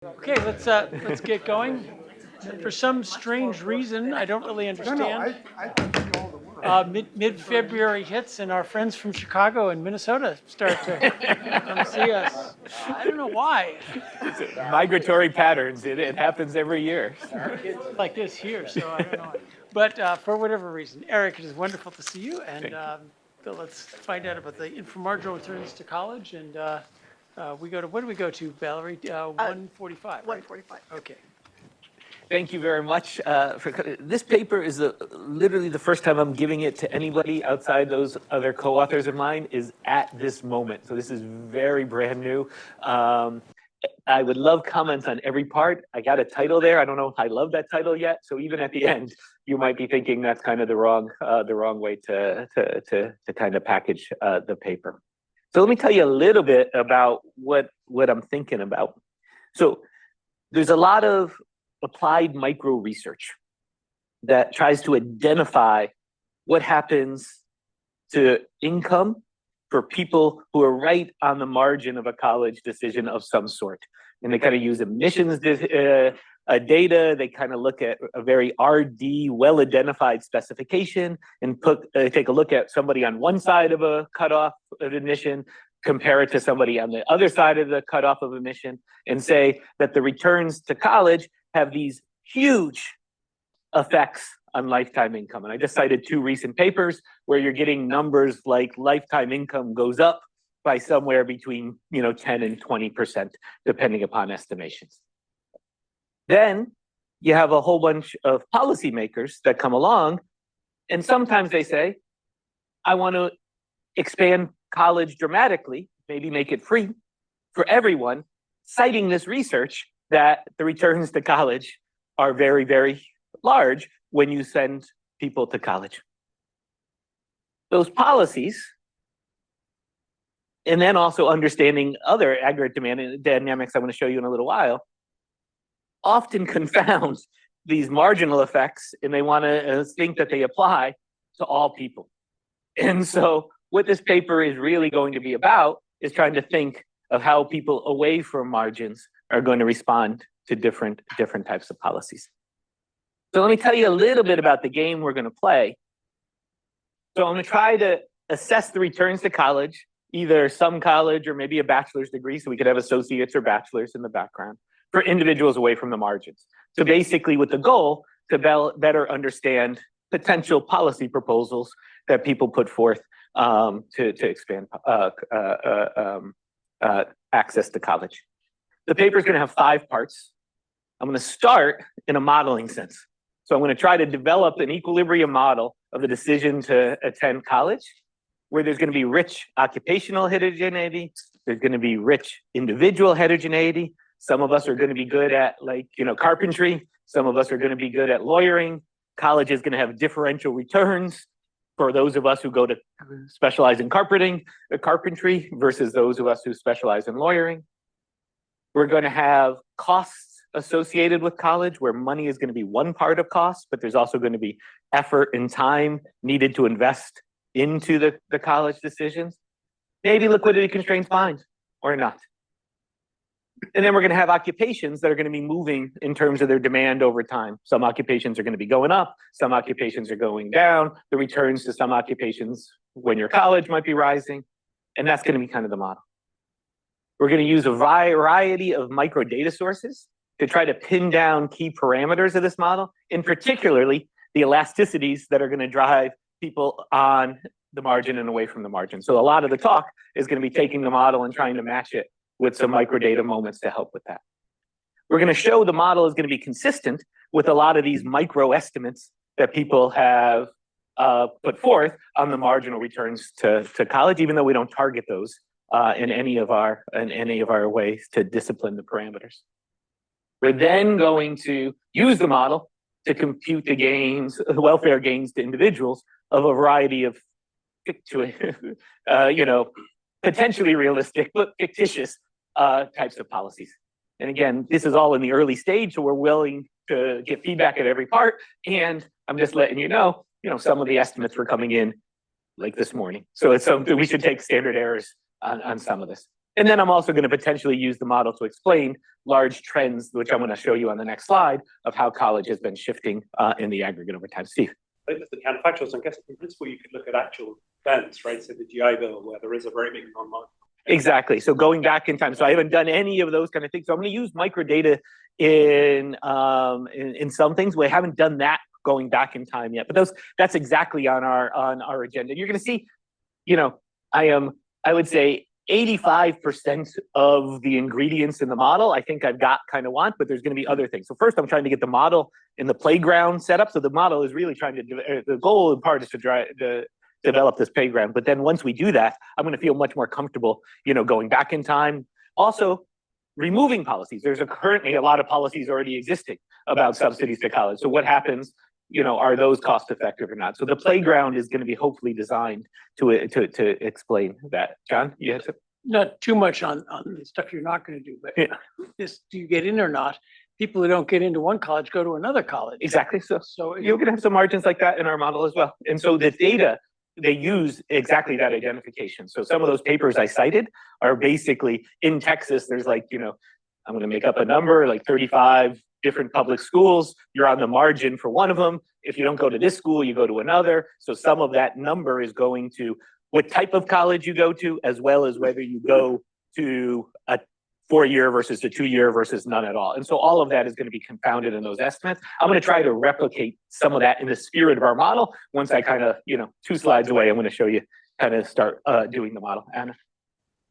Okay, let's get going. For some strange reason, I don't really understand. I think you all the work. Mid-February hits and our friends from Chicago and Minnesota start to come see us. I don't know why. Migratory patterns. It happens every year. It's like this here, so I don't know. But for whatever reason, Erik, it is wonderful to see you. And Bill, let's find out about the inframarginal returns to college. And we go to, what do we go to, Valerie? 145, right? 145. Okay. Thank you very much. This paper is literally the first time I'm giving it to anybody outside those other co-authors of mine is at this moment. So this is very brand new. I would love comments on every part. I got a title there. I don't know if I love that title yet. So even at the end, you might be thinking that's kind of the wrong way to kind of package the paper. So let me tell you a little bit about what I'm thinking about. So there's a lot of applied micro research that tries to identify what happens to income for people who are right on the margin of a college decision of some sort. And they kind of use emissions data. They kind of look at a very RD, well-identified specification and take a look at somebody on one side of a cutoff of emission, compare it to somebody on the other side of the cutoff of emission, and say that the returns to college have these huge effects on lifetime income. And I just cited two recent papers where you're getting numbers like lifetime income goes up by somewhere between 10 and 20%, depending upon estimations. Then you have a whole bunch of policymakers that come along, and sometimes they say, I want to expand college dramatically, maybe make it free for everyone, citing this research that the returns to college are very, very large when you send people to college. Those policies, and then also understanding other aggregate demand dynamics I'm going to show you in a little while, often confound these marginal effects, and they want to think that they apply to all people. And so what this paper is really going to be about is trying to think of how people away from margins are going to respond to different types of policies. So let me tell you a little bit about the game we're going to play. So I'm going to try to assess the returns to college, either some college or maybe a bachelor's degree, so we could have associates or bachelors in the background, for individuals away from the margins. So basically with the goal to better understand potential policy proposals that people put forth to expand access to college. The paper is going to have 5 parts. I'm going to start in a modeling sense. So I'm going to try to develop an equilibrium model of the decision to attend college, where there's going to be rich occupational heterogeneity, there's going to be rich individual heterogeneity. Some of us are going to be good at carpentry. Some of us are going to be good at lawyering. College is going to have differential returns for those of us who go to specialize in carpentry versus those of us who specialize in lawyering. We're going to have costs associated with college, where money is going to be one part of cost, but there's also going to be effort and time needed to invest into the college decisions. Maybe liquidity constraints fine or not. And then we're going to have occupations that are going to be moving in terms of their demand over time. Some occupations are going to be going up, some occupations are going down. The returns to some occupations when you're college might be rising, and that's going to be kind of the model. We're going to use a variety of micro data sources to try to pin down key parameters of this model, and particularly the elasticities that are going to drive people on the margin and away from the margin. So a lot of the talk is going to be taking the model and trying to match it with some microdata moments to help with that. We're going to show the model is going to be consistent with a lot of these micro estimates that people have put forth on the marginal returns to college, even though we don't target those in any of our ways to discipline the parameters. We're then going to use the model to compute the gains, the welfare gains to individuals of a variety of potentially realistic but fictitious types of policies. And again, this is all in the early stage, so we're willing to get feedback at every part. And I'm just letting you know, some of the estimates were coming in like this morning. So it's something we should take standard errors on some of this. And then I'm also going to potentially use the model to explain large trends, which I'm going to show you on the next slide, of how college has been shifting in the aggregate over time. Steve. I think that's the counterfactuals. I guess in principle, you could look at actual events, right? So the GI Bill, where there is a very big non-marginal. Exactly. So going back in time. So I haven't done any of those kind of things. So I'm going to use microdata in some things. We haven't done that going back in time yet. But that's exactly on our agenda. You're going to see, I would say 85% of the ingredients in the model, I think I've got want, but there's going to be other things. So first, I'm trying to get the model in the playground set up. So the model is really trying to, the goal in part is to develop this playground. But then once we do that, I'm going to feel much more comfortable, going back in time. Also, removing policies. There's currently a lot of policies already existing about subsidies to college. So what happens? Are those cost effective or not? So the playground is going to be hopefully designed to explain that. John, you had to. Not too much on the stuff you're not going to do, but do you get in or not? People who don't get into one college go to another college. Exactly. So you're going to have some margins like that in our model as well. And so the data, they use exactly that identification. So some of those papers I cited are basically in Texas. There's I'm going to make up a number, like 35 different public schools. You're on the margin for one of them. If you don't go to this school, you go to another. So some of that number is going to what type of college you go to, as well as whether you go to a 4-year versus a 2-year versus none at all. And so all of that is going to be confounded in those estimates. I'm going to try to replicate some of that in the spirit of our model. Once I 2 slides away, I'm going to show you start doing the model. Anna.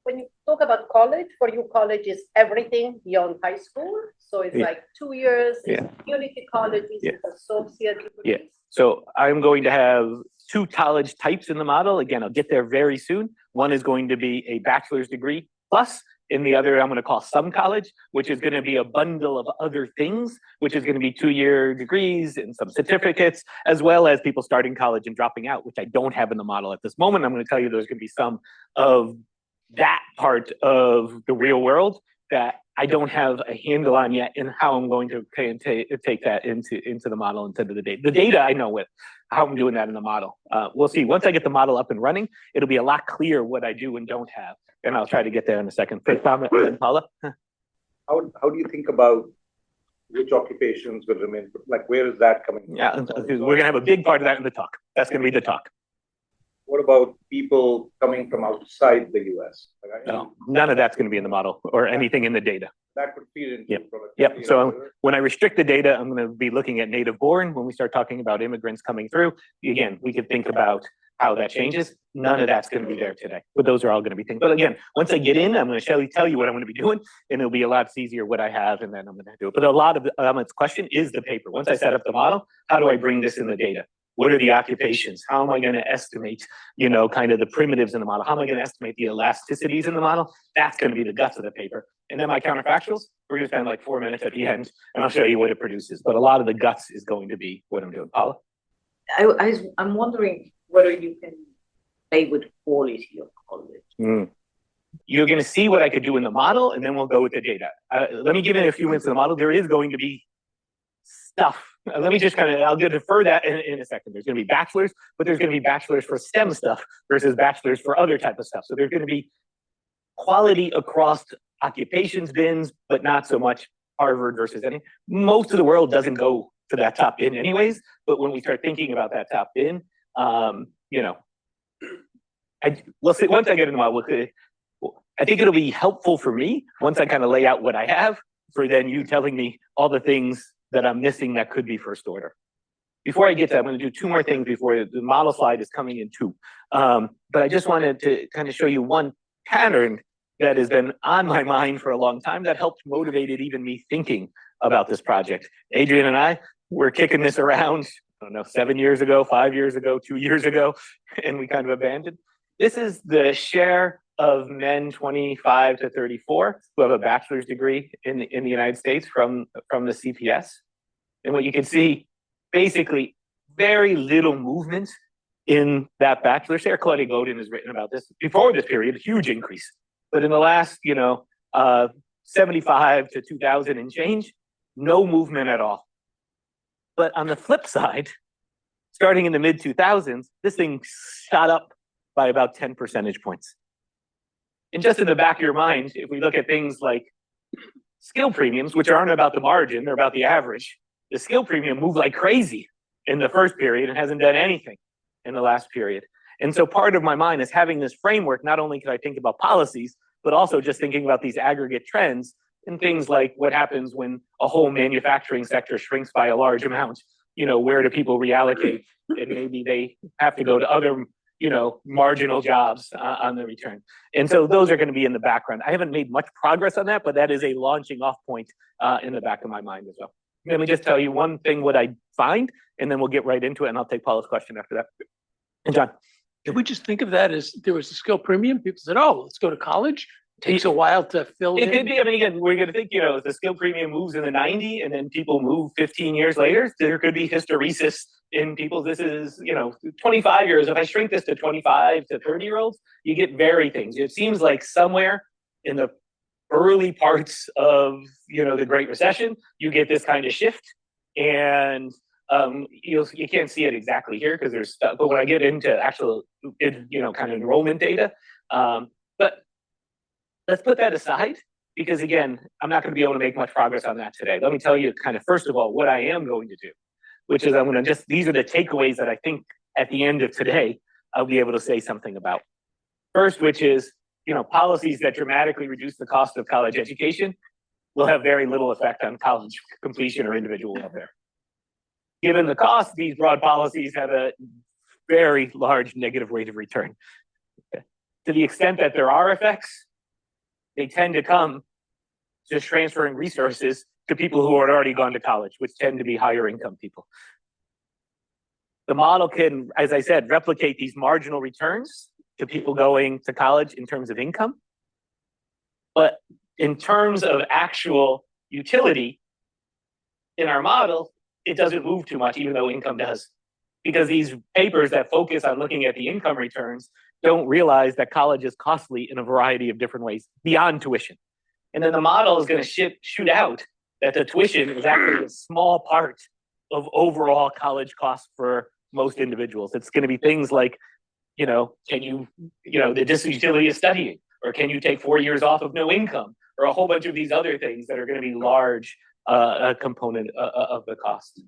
When you talk about college, for you, college is everything beyond high school. So it's like 2 years, it's community colleges, it's associate degrees. So I'm going to have 2 college types in the model. Again, I'll get there very soon. One is going to be a bachelor's degree plus, and the other I'm going to call some college, which is going to be a bundle of other things, which is going to be 2-year degrees and some certificates, as well as people starting college and dropping out, which I don't have in the model at this moment. I'm going to tell you there's going to be some of that part of the real world that I don't have a handle on yet, and how I'm going to take that into the model instead of the data. The data I know with how I'm doing that in the model. We'll see. Once I get the model up and running, it'll be a lot clearer what I do and don't have, and I'll try to get there in a second. First comment, Paula. How do you think about which occupations will remain? Like, where is that coming from? Yeah, we're gonna have a big part of that in the talk. That's gonna be the talk. What about people coming from outside the US? No, none of that's going to be in the model or anything in the data. That could feed into Yep. productivity. So when I restrict the data, I'm going to be looking at native born. When we start talking about immigrants coming through, again, we could think about how that changes. None of that's going to be there today, but those are all going to be things. But again, once I get in, I'm going to tell you what I'm going to be doing, and it'll be a lot easier what I have, and then I'm going to do it. But a lot of Ahmed's question is the paper. Once I set up the model, how do I bring this in the data? What are the occupations? How am I going to estimate, the primitives in the model? How am I going to estimate the elasticities in the model? That's going to be the guts of the paper. And then my counterfactuals, we're going to spend like 4 minutes at the end, and I'll show you what it produces. But a lot of the guts is going to be what I'm doing. Paula? I'm wondering whether you can play with quality of college. You're going to see what I could do in the model, and then we'll go with the data. Let me give it a few minutes in the model. There is going to be stuff. Let me just I'll defer that in a second. There's going to be bachelors, but there's going to be bachelors for STEM stuff versus bachelors for other type of stuff. So there's going to be quality across occupations bins, but not so much Harvard versus any. Most of the world doesn't go to that top bin anyways, but when we start thinking about that top bin, we'll see. Once I get in the model, I think it'll be helpful for me once I lay out what I have, for then you telling me all the things that I'm missing that could be first order. Before I get to that, I'm going to do 2 more things before the model slide is coming in 2. But I just wanted to show you one pattern that has been on my mind for a long time that helped motivated even me thinking about this project. Adrian and I were kicking this around, 7 years ago, 5 years ago, 2 years ago, and we abandoned. This is the share of men 25 to 34 who have a bachelor's degree in the United States from the CPS. And what you can see, basically, very little movement in that bachelor's share. Claudia Godin has written about this before this period, a huge increase. But in the last, 75 to 2000 and change, no movement at all. But on the flip side, starting in the mid 2000s, this thing shot up by about 10 percentage points. And just in the back of your mind, if we look at things like skill premiums, which aren't about the margin, they're about the average, the skill premium moved like crazy in the first period and hasn't done anything in the last period. And so part of my mind is having this framework. Not only can I think about policies, but also just thinking about these aggregate trends and things like what happens when a whole manufacturing sector shrinks by a large amount. Where do people reallocate? And maybe they have to go to other, marginal jobs on the return. And so those are going to be in the background. I haven't made much progress on that, but that is a launching off point in the back of my mind as well. Let me just tell you one thing, what I find, and then we'll get right into it, and I'll take Paula's question after that. And John. If we just think of that as there was a skill premium, people said, oh, let's go to college. It takes a while to fill It in. could be, I mean, again, we're going to think, if the skill premium moves in the 90 and then people move 15 years later, there could be hysteresis in people. This is, 25 years. If I shrink this to 25 to 30-year-olds, you get varied things. It seems like somewhere in the early parts of, the Great Recession, you get this kind of shift. And you can't see it exactly here because there's stuff, but when I get into actual, kind of enrollment data, but let's put that aside because again, I'm not going to be able to make much progress on that today. Let me tell you kind of, first of all, what I am going to do, which is I'm going to these are the takeaways that I think at the end of today, I'll be able to say something about. First, which is, policies that dramatically reduce the cost of college education will have very little effect on college completion or individual welfare. Given the cost, these broad policies have a very large negative rate of return. Okay. To the extent that there are effects, they tend to come just transferring resources to people who had already gone to college, which tend to be higher income people. The model can, as I said, replicate these marginal returns to people going to college in terms of income. But in terms of actual utility in our model, it doesn't move too much, even though income does. Because these papers that focus on looking at the income returns don't realize that college is costly in a variety of different ways beyond tuition. And then the model is going to shoot out that the tuition is actually a small part of overall college costs for most individuals. It's going to be things like, can you, the disutility of studying, or can you take 4 years off of no income, or a whole bunch of these other things that are going to be large a component of the cost.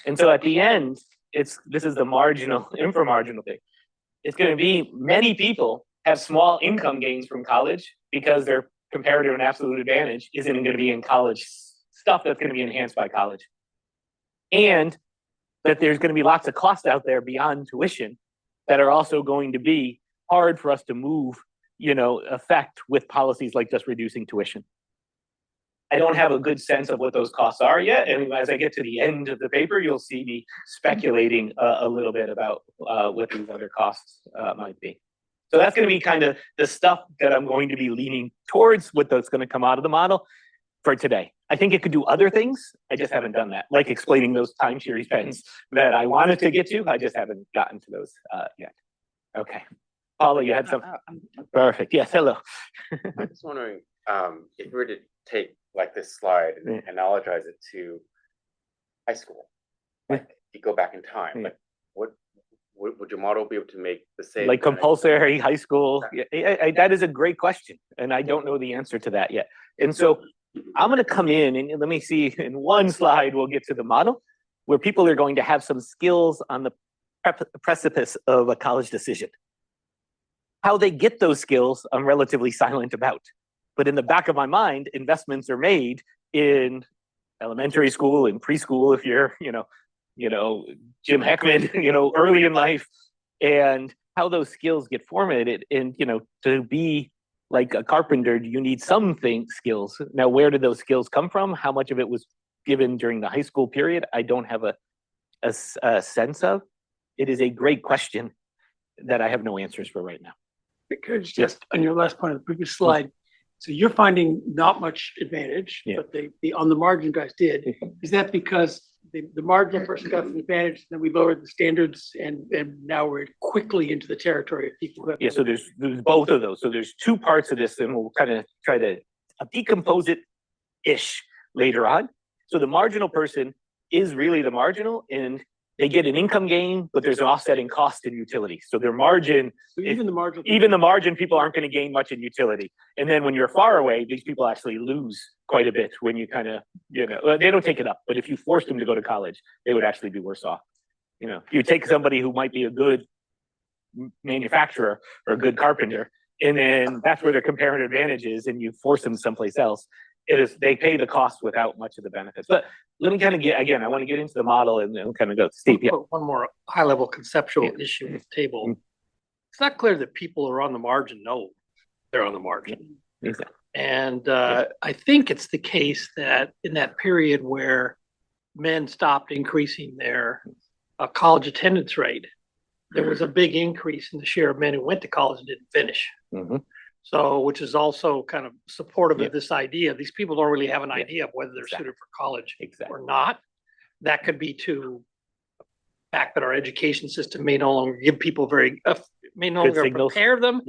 And so at the end, this is the marginal, inframarginal thing. It's going to be many people have small income gains from college because their comparative and absolute advantage isn't going to be in college stuff that's going to be enhanced by college. And that there's going to be lots of costs out there beyond tuition that are also going to be hard for us to move, affect with policies like just reducing tuition. I don't have a good sense of what those costs are yet. And as I get to the end of the paper, you'll see me speculating a little bit about what these other costs might be. So that's going to be kind of the stuff that I'm going to be leaning towards, what's going to come out of the model for today. I think it could do other things. I just haven't done that, like explaining those time series pens that I wanted to get to. I just haven't gotten to those yet. Okay. Paula, you had some. Perfect. Yes. Hello. I'm just wondering if we were to take like this slide and analogize it to high school, like you go back in time, like what would your model be able to make the same? Like compulsory high school? That is a great question, and I don't know the answer to that yet. And so I'm going to come in and let me see. In one slide, we'll get to the model where people are going to have some skills on the precipice of a college decision. How they get those skills, I'm relatively silent about. But in the back of my mind, investments are made in elementary school and preschool if you're, Jim Heckman, early in life, and how those skills get formatted. And, to be like a carpenter, you need some skills. Now, where did those skills come from? How much of it was given during the high school period? I don't have a sense of. It is a great question that I have no answers for right now. Because just on your last point of the previous slide, so you're finding not much advantage, but the on the margin guys did. Is that because the marginal person got an advantage, then we lowered the standards, and now we're quickly into the territory of people who have. So there's both of those. So there's two parts of this, and we'll kind of try to decompose it-ish later on. So the marginal person is really the marginal, and they get an income gain, but there's an offsetting cost in utility. So their margin, So even the marginal. even the margin, people aren't going to gain much in utility. And then when you're far away, these people actually lose quite a bit when you kind of, they don't take it up. But if you forced them to go to college, they would actually be worse off. You take somebody who might be a good manufacturer or a good carpenter, and then that's where their comparative advantage is, and you force them someplace else. They pay the cost without much of the benefits. But let me kind of I want to get into the model and then kind of go. Steve, yeah. One more high-level conceptual issue with the table. It's not clear that people who are on the margin know they're on the margin. Exactly. And I think it's the case that in that period where men stopped increasing their college attendance rate, there was a big increase in the share of men who went to college and didn't finish. Mm-hmm. So, which is also kind of supportive of this idea. These people don't really have an idea of whether they're suited for college or not. That could be to the fact that our education system may no longer give people may no longer prepare them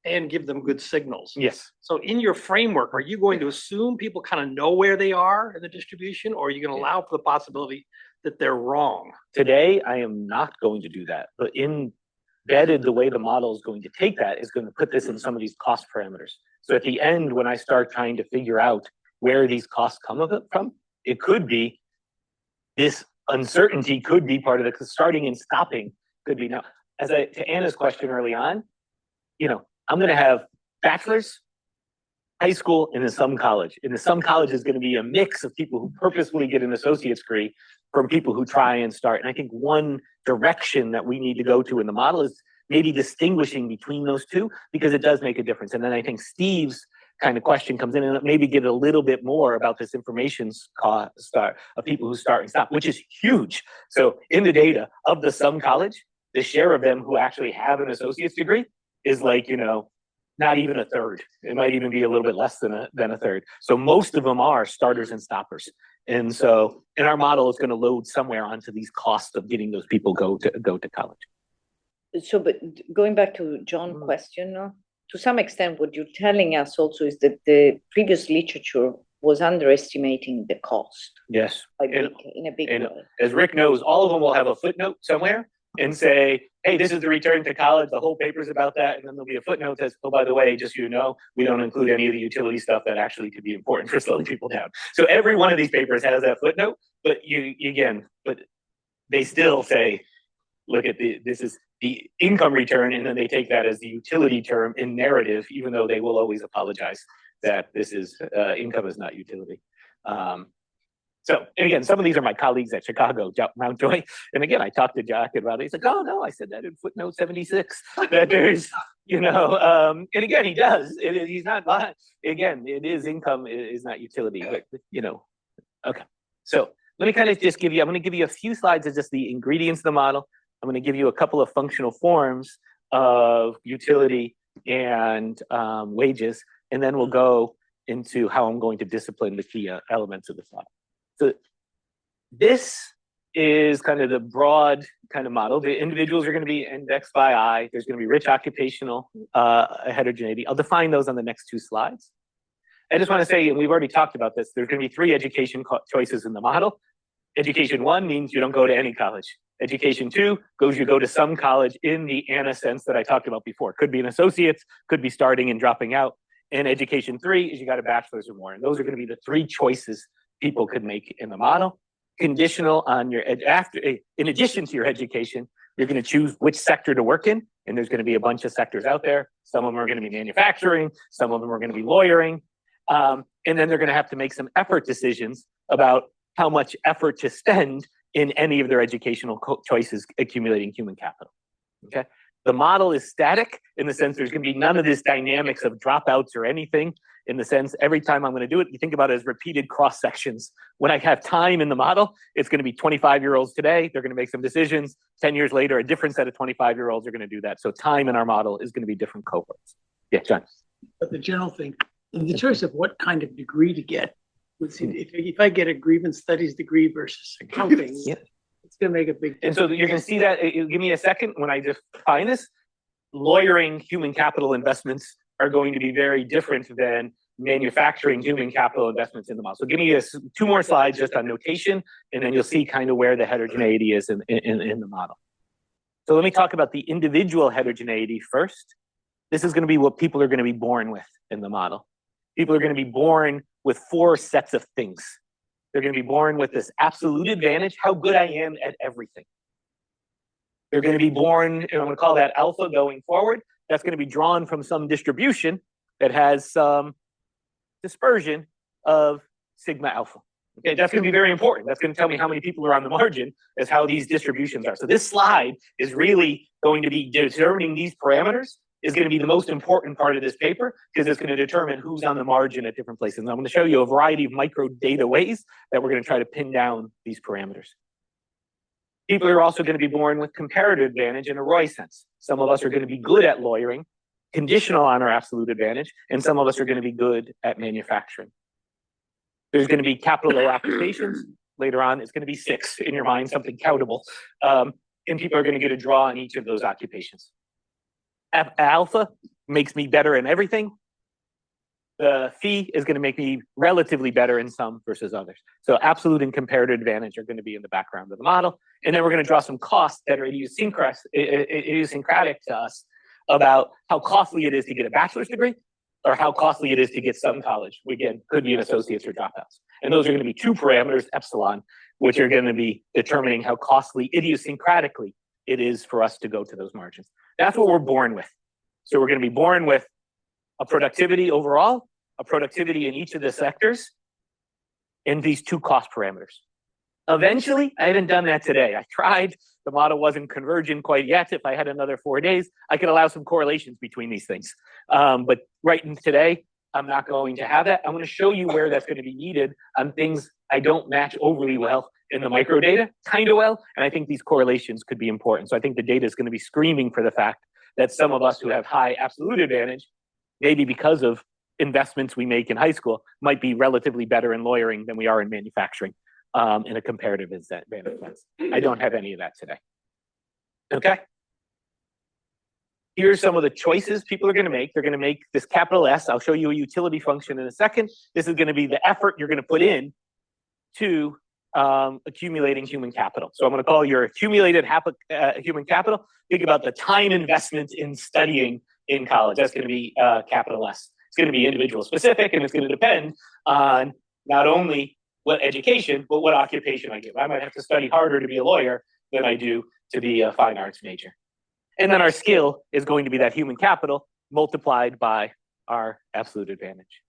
and give them good signals. Yes. So in your framework, are you going to assume people kind of know where they are in the distribution, or are you going to allow for the possibility that they're wrong? Today, I am not going to do that, but embedded the way the model is going to take that is going to put this in some of these cost parameters. So at the end, when I start trying to figure out where these costs come from, it could be this uncertainty could be part of it, because starting and stopping could be. Now, to Anna's question early on, I'm going to have bachelor's, high school, and then some college. And the some college is going to be a mix of people who purposefully get an associate's degree from people who try and start. And I think one direction that we need to go to in the model is maybe distinguishing between those two, because it does make a difference. And then I think Steve's kind of question comes in and maybe get a little bit more about this information cost of people who start and stop, which is huge. So in the data of the some college, the share of them who actually have an associate's degree is like, not even a third. It might even be a little bit less than a third. So most of them are starters and stoppers. And so, and our model is going to load somewhere onto these costs of getting those people go to college. So, but going back to John's question, to some extent, what you're telling us also is that the previous literature was underestimating the cost. Yes. In a big way. As Rick knows, all of them will have a footnote somewhere and say, hey, this is the return to college. The whole paper's about that. And then there'll be a footnote that says, oh, by the way, just so you know, we don't include any of the utility stuff that actually could be important for slowing people down. So every one of these papers has that footnote, but but they still say, look at this is the income return, and then they take that as the utility term in narrative, even though they will always apologize that this is income is not utility. So, and again, some of these are my colleagues at Chicago, Mountjoy. And again, I talked to Jack about it. He's like, oh, no, I said that in footnote 76, that there's, and again, he does. He's not lying. Again, it is income, it is not utility, but, okay. So let me kind of just I'm going to give you a few slides of just the ingredients of the model. I'm going to give you a couple of functional forms of utility and wages, and then we'll go into how I'm going to discipline the key elements of the model. So this is kind of the broad kind of model. The individuals are going to be indexed by I. There's going to be rich occupational heterogeneity. I'll define those on the next two slides. I just want to say, and we've already talked about this, there's going to be three education choices in the model. Education 1 means you don't go to any college. Education 2 goes, you go to some college in the Anna sense that I talked about before. Could be an associate's, could be starting and dropping out. And education 3 is you got a bachelor's or more. And those are going to be the three choices people could make in the model. Conditional on your in addition to your education, you're going to choose which sector to work in, and there's going to be a bunch of sectors out there. Some of them are going to be manufacturing, some of them are going to be lawyering, and then they're going to have to make some effort decisions about how much effort to spend in any of their educational choices accumulating human capital. Okay, the model is static in the sense there's going to be none of this dynamics of dropouts or anything. In the sense, every time I'm going to do it, you think about it as repeated cross sections. When I have time in the model, it's going to be 25-year-olds today. They're going to make some decisions. 10 years later, a different set of 25-year-olds are going to do that. So time in our model is going to be different cohorts. Yeah, John. But the general thing, the choice of what kind of degree to get, if I get a grievance studies degree versus accounting, it's going to make a big difference. And so you're going to see that. Give me a second when I define this. Lawyering human capital investments are going to be very different than manufacturing human capital investments in the model. So give me two more slides just on notation, and then you'll see kind of where the heterogeneity is in the model. So let me talk about the individual heterogeneity first. This is going to be what people are going to be born with in the model. People are going to be born with 4 sets of things. They're going to be born with this absolute advantage, how good I am at everything. They're going to be born, and I'm going to call that alpha going forward. That's going to be drawn from some distribution that has some dispersion of sigma alpha. Okay, that's going to be very important. That's going to tell me how many people are on the margin as how these distributions are. So this slide is really going to be determining these parameters is going to be the most important part of this paper because it's going to determine who's on the margin at different places. And I'm going to show you a variety of micro data ways that we're going to try to pin down these parameters. People are also going to be born with comparative advantage in a Roy sense. Some of us are going to be good at lawyering, conditional on our absolute advantage, and some of us are going to be good at manufacturing. There's going to be capital O occupations. Later on, it's going to be 6 in your mind, something countable. And people are going to get a draw in each of those occupations. Alpha makes me better in everything. The phi is going to make me relatively better in some versus others. So absolute and comparative advantage are going to be in the background of the model. And then we're going to draw some costs that are idiosyncratic to us about how costly it is to get a bachelor's degree or how costly it is to get some college. Again, could be an associate's or dropouts. And those are going to be 2 parameters, epsilon, which are going to be determining how costly idiosyncratically it is for us to go to those margins. That's what we're born with. So we're going to be born with a productivity overall, a productivity in each of the sectors, and these 2 cost parameters. Eventually, I haven't done that today. I tried. The model wasn't convergent quite yet. If I had another 4 days, I could allow some correlations between these things. But right today, I'm not going to have that. I'm going to show you where that's going to be needed on things I don't match overly well in the micro data, kind of well. And I think these correlations could be important. So I think the data is going to be screaming for the fact that some of us who have high absolute advantage, maybe because of investments we make in high school, might be relatively better in lawyering than we are in manufacturing in a comparative advantage sense. I don't have any of that today. Okay. Here's some of the choices people are going to make. They're going to make this capital S. I'll show you a utility function in a second. This is going to be the effort you're going to put in to accumulating human capital. So I'm going to call your accumulated human capital. Think about the time investment in studying in college. That's going to be capital S. It's going to be individual specific, and it's going to depend on not only what education, but what occupation I give. I might have to study harder to be a lawyer than I do to be a fine arts major. And then our skill is going to be that human capital multiplied by our absolute advantage.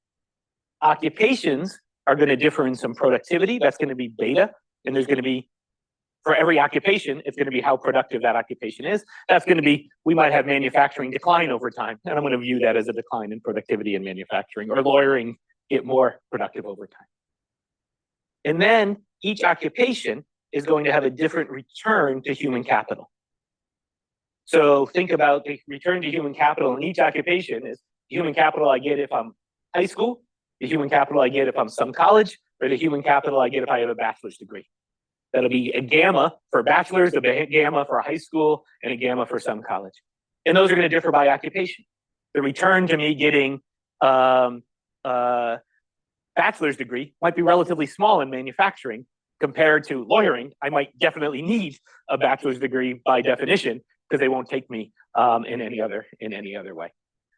Occupations are going to differ in some productivity. That's going to be beta. And there's going to be, for every occupation, it's going to be how productive that occupation is. That's going to be, we might have manufacturing decline over time. And I'm going to view that as a decline in productivity in manufacturing, or lawyering get more productive over time. And then each occupation is going to have a different return to human capital. So think about the return to human capital in each occupation is the human capital I get if I'm high school, the human capital I get if I'm some college, or the human capital I get if I have a bachelor's degree. That'll be a gamma for bachelor's, a gamma for high school, and a gamma for some college. And those are going to differ by occupation. The return to me getting bachelor's degree might be relatively small in manufacturing compared to lawyering. I might definitely need a bachelor's degree by definition because they won't take me in any other way.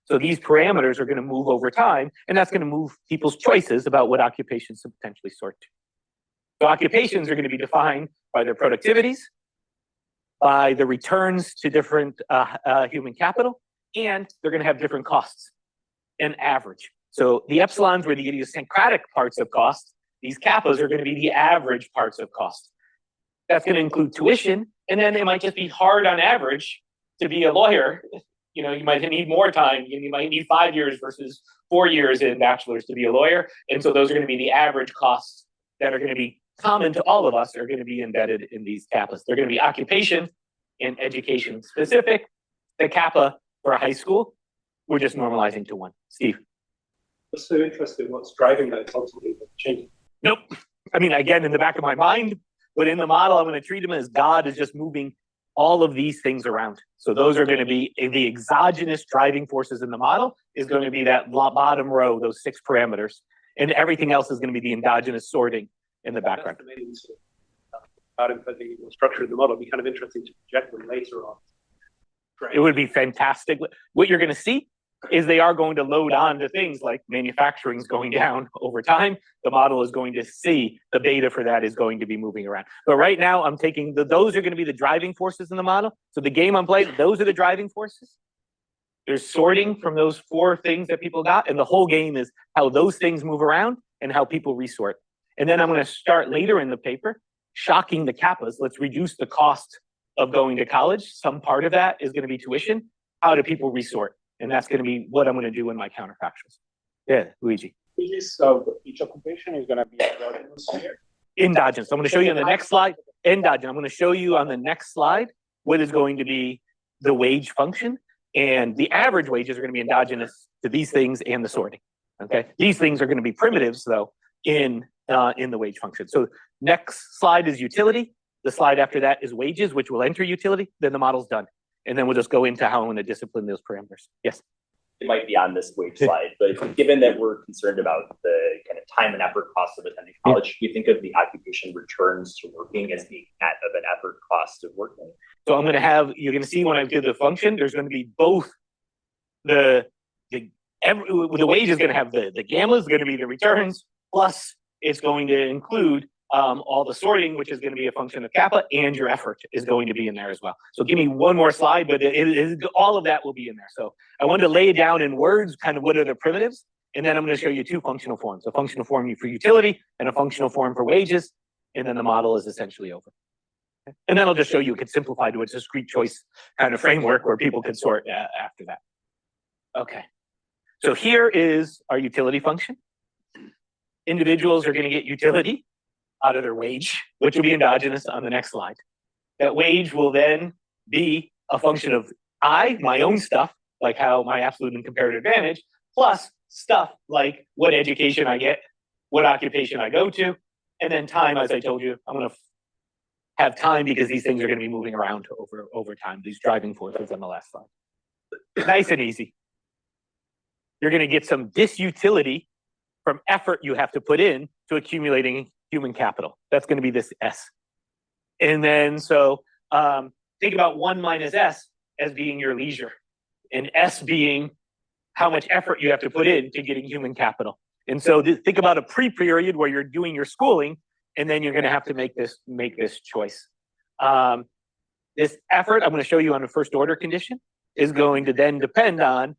So these parameters are going to move over time, and that's going to move people's choices about what occupations to potentially sort to. So occupations are going to be defined by their productivities, by the returns to different human capital, and they're going to have different costs and average. So the epsilons were the idiosyncratic parts of cost. These kappas are going to be the average parts of cost. That's going to include tuition, and then it might just be hard on average to be a lawyer. You know, you might need more time. You might need 5 years versus 4 years in bachelor's to be a lawyer. And so those are going to be the average costs that are going to be common to all of us are going to be embedded in these kappas. They're going to be occupation and education specific. The kappa for a high school, we're just normalizing to 1. Steve. What's so interesting? What's driving that ultimately changing? Nope. I mean, again, in the back of my mind, but in the model, I'm going to treat them as God is just moving all of these things around. So those are going to be the exogenous driving forces in the model. is going to be that bottom row, those 6 parameters. And everything else is going to be the endogenous sorting in the background. That's the main sort of, about the structure of the model. It'd be kind of interesting to project them later on. It would be fantastic. What you're going to see is they are going to load on to things like manufacturing is going down over time. The model is going to see the beta for that is going to be moving around. But right now I'm taking those are going to be the driving forces in the model. So the game I'm playing, those are the driving forces. There's sorting from those 4 things that people got. And the whole game is how those things move around and how people resort. And then I'm going to start later in the paper, shocking the kappas. Let's reduce the cost of going to college. Some part of that is going to be tuition. How do people resort? And that's going to be what I'm going to do in my counterfactuals. Yeah, Luigi. Each occupation is going to be endogenous here. Endogenous. I'm going to show you on the next slide. Endogenous. I'm going to show you on the next slide what is going to be the wage function. And the average wages are going to be endogenous to these things and the sorting. Okay. These things are going to be primitives, though, in the wage function. So next slide is utility. The slide after that is wages, which will enter utility. Then the model's done. And then we'll just go into how I'm going to discipline those parameters. Yes. It might be on this wage slide, but given that we're concerned about the kind of time and effort cost of attending college, do you think of the occupation returns to working as being net of an effort cost of working? So I'm going to have, you're going to see when I do the function, there's going to be both the wage is going to have the gamma is going to be the returns, plus it's going to include all the sorting, which is going to be a function of kappa, and your effort is going to be in there as well. So give me one more slide, but all of that will be in there. So I wanted to lay it down in words, kind of what are the primitives, and then I'm going to show you 2 functional forms, a functional form for utility and a functional form for wages, and then the model is essentially over. And then I'll just show you it could simplify to a discrete choice kind of framework where people can sort after that. Okay, so here is our utility function. Individuals are going to get utility out of their wage, which will be endogenous on the next slide. That wage will then be a function of my own stuff, like how my absolute and comparative advantage, plus stuff like what education I get, what occupation I go to, and then time, as I told you, I'm going to have time because these things are going to be moving around over time, these driving forces on the last slide. Nice and easy. You're going to get some disutility from effort you have to put in to accumulating human capital. That's going to be this S. And then, so think about 1 minus S as being your leisure, and S being how much effort you have to put in to getting human capital. And so think about a pre-period where you're doing your schooling, and then you're going to have to make this choice. This effort, I'm going to show you on a first order condition, is going to then depend on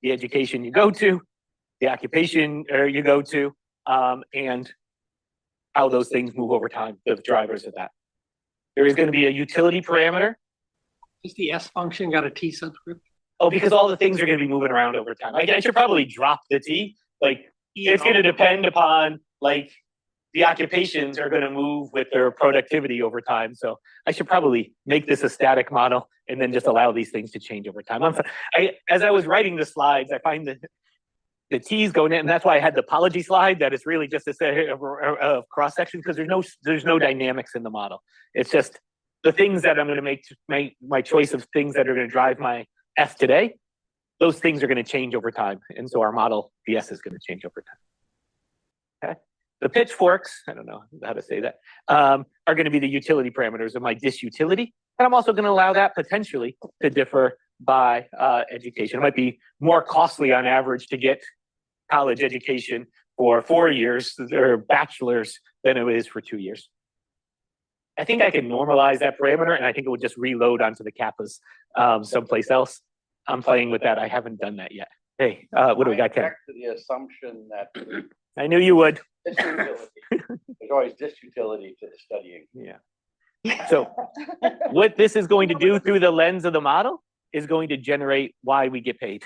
the education you go to, the occupation you go to, and how those things move over time, the drivers of that. There is going to be a utility parameter. Is the S function got a T subscript? Oh, because all the things are going to be moving around over time. I should probably drop the T. Like, it's going to depend upon, like, the occupations are going to move with their productivity over time. So I should probably make this a static model and then just allow these things to change over time. As I was writing the slides, I find that the T's going in, and that's why I had the apology slide. That is really just a set of cross section, because there's no dynamics in the model. It's just the things that I'm going to make my choice of things that are going to drive my S today. Those things are going to change over time, and so our model, the S, is going to change over time. Okay, the pitchforks, I don't know how to say that, are going to be the utility parameters of my disutility, and I'm also going to allow that potentially to differ by education. It might be more costly on average to get college education for 4 years or bachelor's than it is for 2 years. I think I can normalize that parameter, and I think it would just reload onto the kappas someplace else. I'm playing with that. I haven't done that yet. Hey, what do we got, Ken? Back to the assumption that I knew you would. disutility. There's always disutility to the studying. Yeah. So what this is going to do through the lens of the model is going to generate why we get paid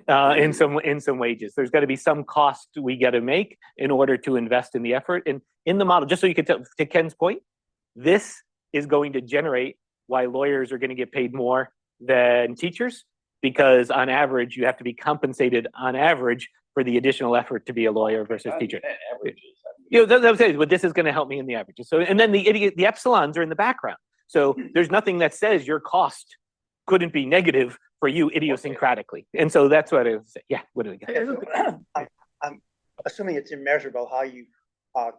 in some wages. There's got to be some cost we got to make in order to invest in the effort. And in the model, just so you can tell, to Ken's point, this is going to generate why lawyers are going to get paid more than teachers, because on average, you have to be compensated on average for the additional effort to be a lawyer versus teacher. You know, that's what I'm saying, but this is going to help me in the averages. So, and then the epsilons are in the background. So there's nothing that says your cost couldn't be negative for you idiosyncratically. And so that's what I was saying. Yeah, what do we got? I'm assuming it's immeasurable how you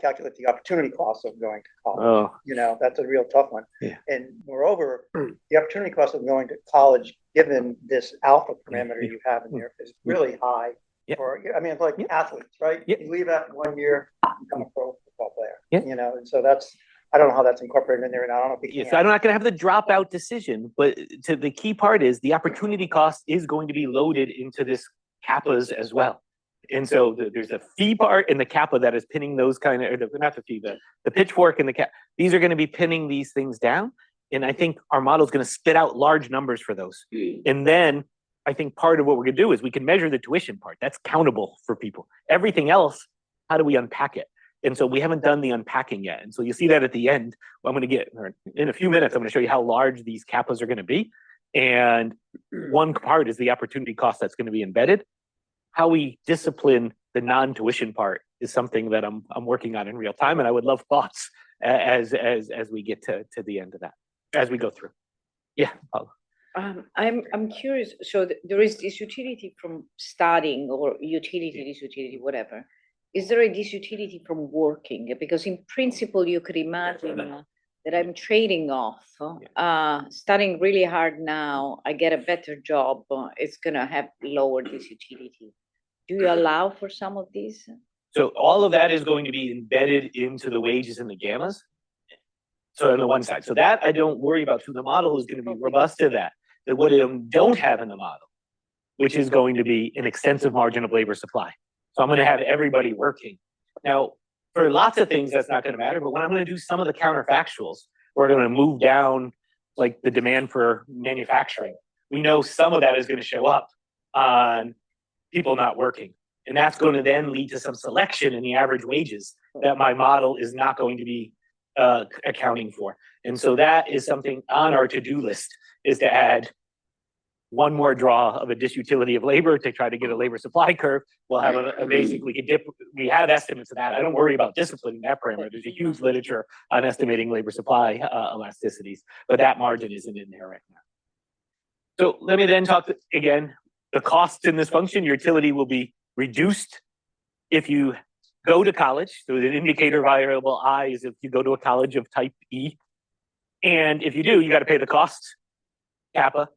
calculate the opportunity cost of going to college. Oh. You know, that's a real tough one. Yeah. And moreover, the opportunity cost of going to college, given this alpha parameter you have in there, is really high. Yeah. For, I mean, it's like athletes, right? Yeah. You leave after 1 year, you become a pro football player. Yeah. You know, and so that's, I don't know how that's incorporated in there, and I don't know if we Yeah, can. so I'm not going to have the dropout decision, but the key part is the opportunity cost is going to be loaded into this kappas as well. And so there's a fee part and the kappa that is pinning those kind of, or not the fee, but the pitchfork and the cap. These are going to be pinning these things down. And I think our model is going to spit out large numbers for those. And then I think part of what we're going to do is we can measure the tuition part. That's countable for people. Everything else, how do we unpack it? And so we haven't done the unpacking yet. And so you'll see that at the end. I'm going to get, in a few minutes, I'm going to show you how large these kappas are going to be. And one part is the opportunity cost that's going to be embedded. How we discipline the non-tuition part is something that I'm working on in real time. And I would love thoughts as we get to the end of that, as we go through. Yeah, Paula. I'm curious. So there is this utility from studying or utility, disutility, whatever. Is there a disutility from working? Because in principle, you could imagine that I'm trading off, studying really hard now, I get a better job, it's gonna have lower disutility. Do you allow for some of these? So all of that is going to be embedded into the wages and the gammas. So on the one side, so that I don't worry about. So the model is going to be robust to that. That what I don't have in the model, which is going to be an extensive margin of labor supply. So I'm going to have everybody working. Now, for lots of things, that's not going to matter. But when I'm going to do some of the counterfactuals, we're going to move down like the demand for manufacturing. We know some of that is going to show up on people not working. And that's going to then lead to some selection in the average wages that my model is not going to be accounting for. And so that is something on our to-do list, is to add one more draw of a disutility of labor to try to get a labor supply curve. We'll have we have estimates of that. I don't worry about disciplining that parameter. There's a huge literature on estimating labor supply elasticities, but that margin isn't in there right now. So let me then talk again, the costs in this function. Your utility will be reduced if you go to college. So the indicator variable I is if you go to a college of type E. And if you do, you got to pay the cost, kappa.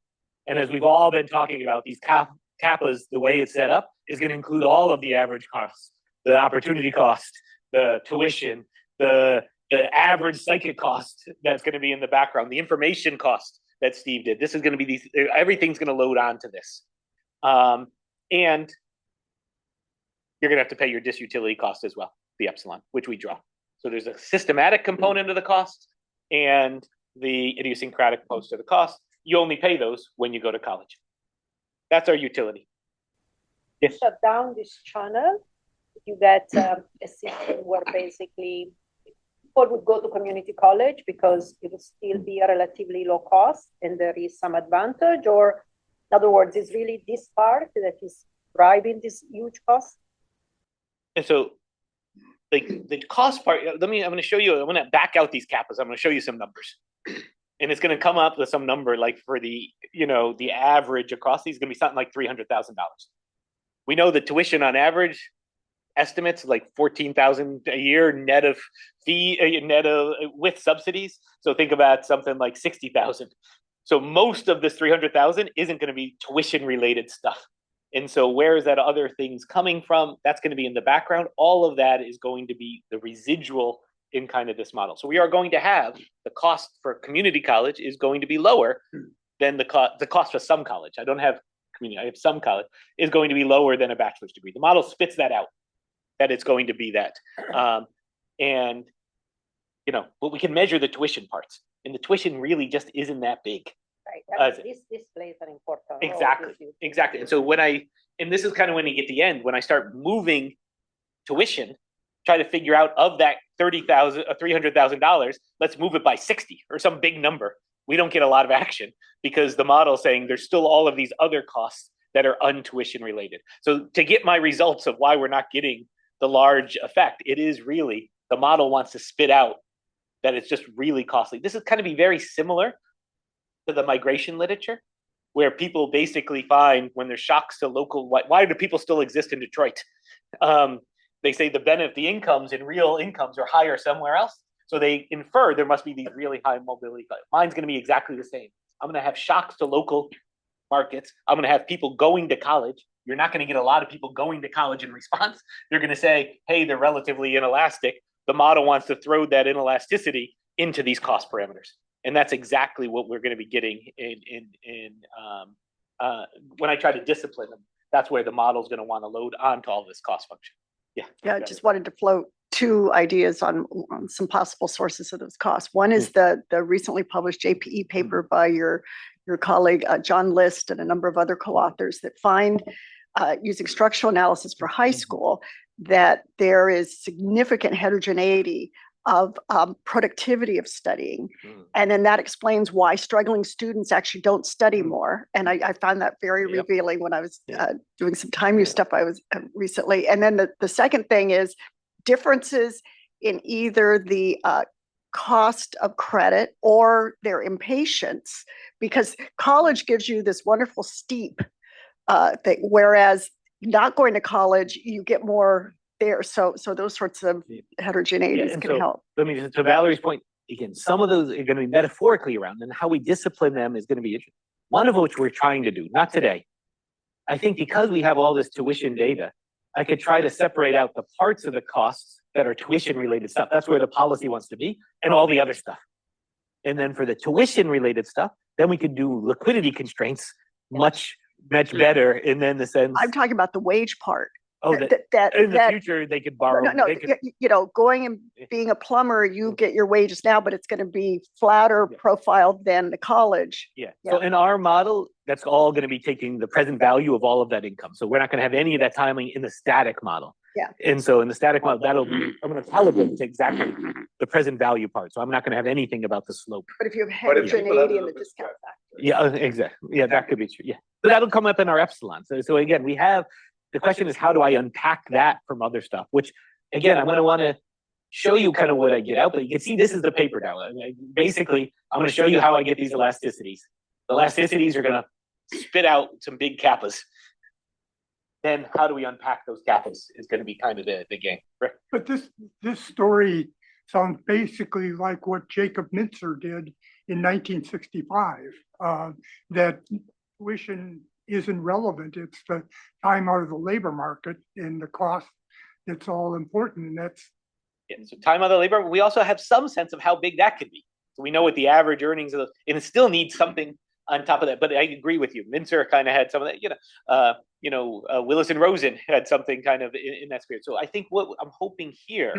And as we've all been talking about, these kappas, the way it's set up, is going to include all of the average costs, the opportunity cost, the tuition, the average psychic cost that's going to be in the background, the information cost that Steve did. This is going to be everything's going to load onto this. And you're going to have to pay your disutility cost as well, the epsilon, which we draw. So there's a systematic component of the cost and the idiosyncratic component of the cost. You only pay those when you go to college. That's our utility. Yes. Shut down this channel, you get a system where basically people would go to community college because it would still be a relatively low cost and there is some advantage, or in other words, it's really this part that is driving this huge cost. And so the cost part, I'm going to show you, I'm going to back out these kappas. I'm going to show you some numbers. And it's going to come up with some number like for the, the average across these is going to be something like $300,000. We know the tuition on average estimates like $14,000 a year net of with subsidies. So think about something like $60,000. So most of this $300,000 isn't going to be tuition related stuff. And so where is that other things coming from? That's going to be in the background. All of that is going to be the residual in kind of this model. So we are going to have the cost for community college is going to be lower than the cost for some college. I don't have community, I have some college, is going to be lower than a bachelor's degree. The model spits that out, that it's going to be that. But we can measure the tuition parts. And the tuition really just isn't that big. Right. This plays an important role. Exactly. And so this is kind of when you get the end, when I start moving tuition, try to figure out of that $30,000 or $300,000, let's move it by 60 or some big number. We don't get a lot of action because the model is saying there's still all of these other costs that are untuition related. So to get my results of why we're not getting the large effect, it is really the model wants to spit out that it's just really costly. This is kind of be very similar to the migration literature, where people basically find when there's shocks to local, why do people still exist in Detroit? They say the incomes and real incomes are higher somewhere else. So they infer there must be these really high mobility. Mine's going to be exactly the same. I'm going to have shocks to local markets. I'm going to have people going to college. You're not going to get a lot of people going to college in response. They're going to say, hey, they're relatively inelastic. The model wants to throw that inelasticity into these cost parameters. And that's exactly what we're going to be getting when I try to discipline them. That's where the model is going to want to load onto all this cost function. Yeah. Yeah, I just wanted to float two ideas on some possible sources of those costs. One is the recently published JPE paper by your colleague, John List, and a number of other co-authors that find, using structural analysis for high school, that there is significant heterogeneity of productivity of studying. And then that explains why struggling students actually don't study more. And I found that very revealing when I was doing some time use stuff I was recently. And then the second thing is differences in either the cost of credit or their impatience, because college gives you this wonderful steep thing, whereas not going to college, you get more there. So those sorts of heterogeneities can help. I mean, to Valerie's point, again, some of those are going to be metaphorically around, and how we discipline them is going to be interesting. One of which we're trying to do, not today. I think because we have all this tuition data, I could try to separate out the parts of the costs that are tuition related stuff. That's where the policy wants to be, and all the other stuff. And then for the tuition related stuff, then we could do liquidity constraints much better. And then the sense I'm talking about the wage part. Oh, that in the future they could borrow. No, you know, going and being a plumber, you get your wages now, but it's going to be flatter profile than the college. So in our model, that's all going to be taking the present value of all of that income. So we're not going to have any of that timing in the static model. And so in the static model, that'll be, I'm going to calibrate to exactly the present value part. So I'm not going to have anything about the slope. But if you have heterogeneity in the discount factor. Exactly. Yeah, that could be true. But that'll come up in our epsilon. So again, we have. The question is, how do I unpack that from other stuff? Which, again, I'm going to want to show you kind of what I get out. But you can see this is the paper now. Basically, I'm going to show you how I get these elasticities. The elasticities are going to spit out some big kappas. Then how do we unpack those kappas is going to be kind of the game. But this story sounds basically like what Jacob Mintzer did in 1965, that tuition isn't relevant. It's the time out of the labor market and the cost that's all important. And that's so time out of the labor. We also have some sense of how big that could be. So we know what the average earnings of those, and it still needs something on top of that. But I agree with you. Mintzer kind of had some of that, Willis and Rosen had something kind of in that spirit. So I think what I'm hoping here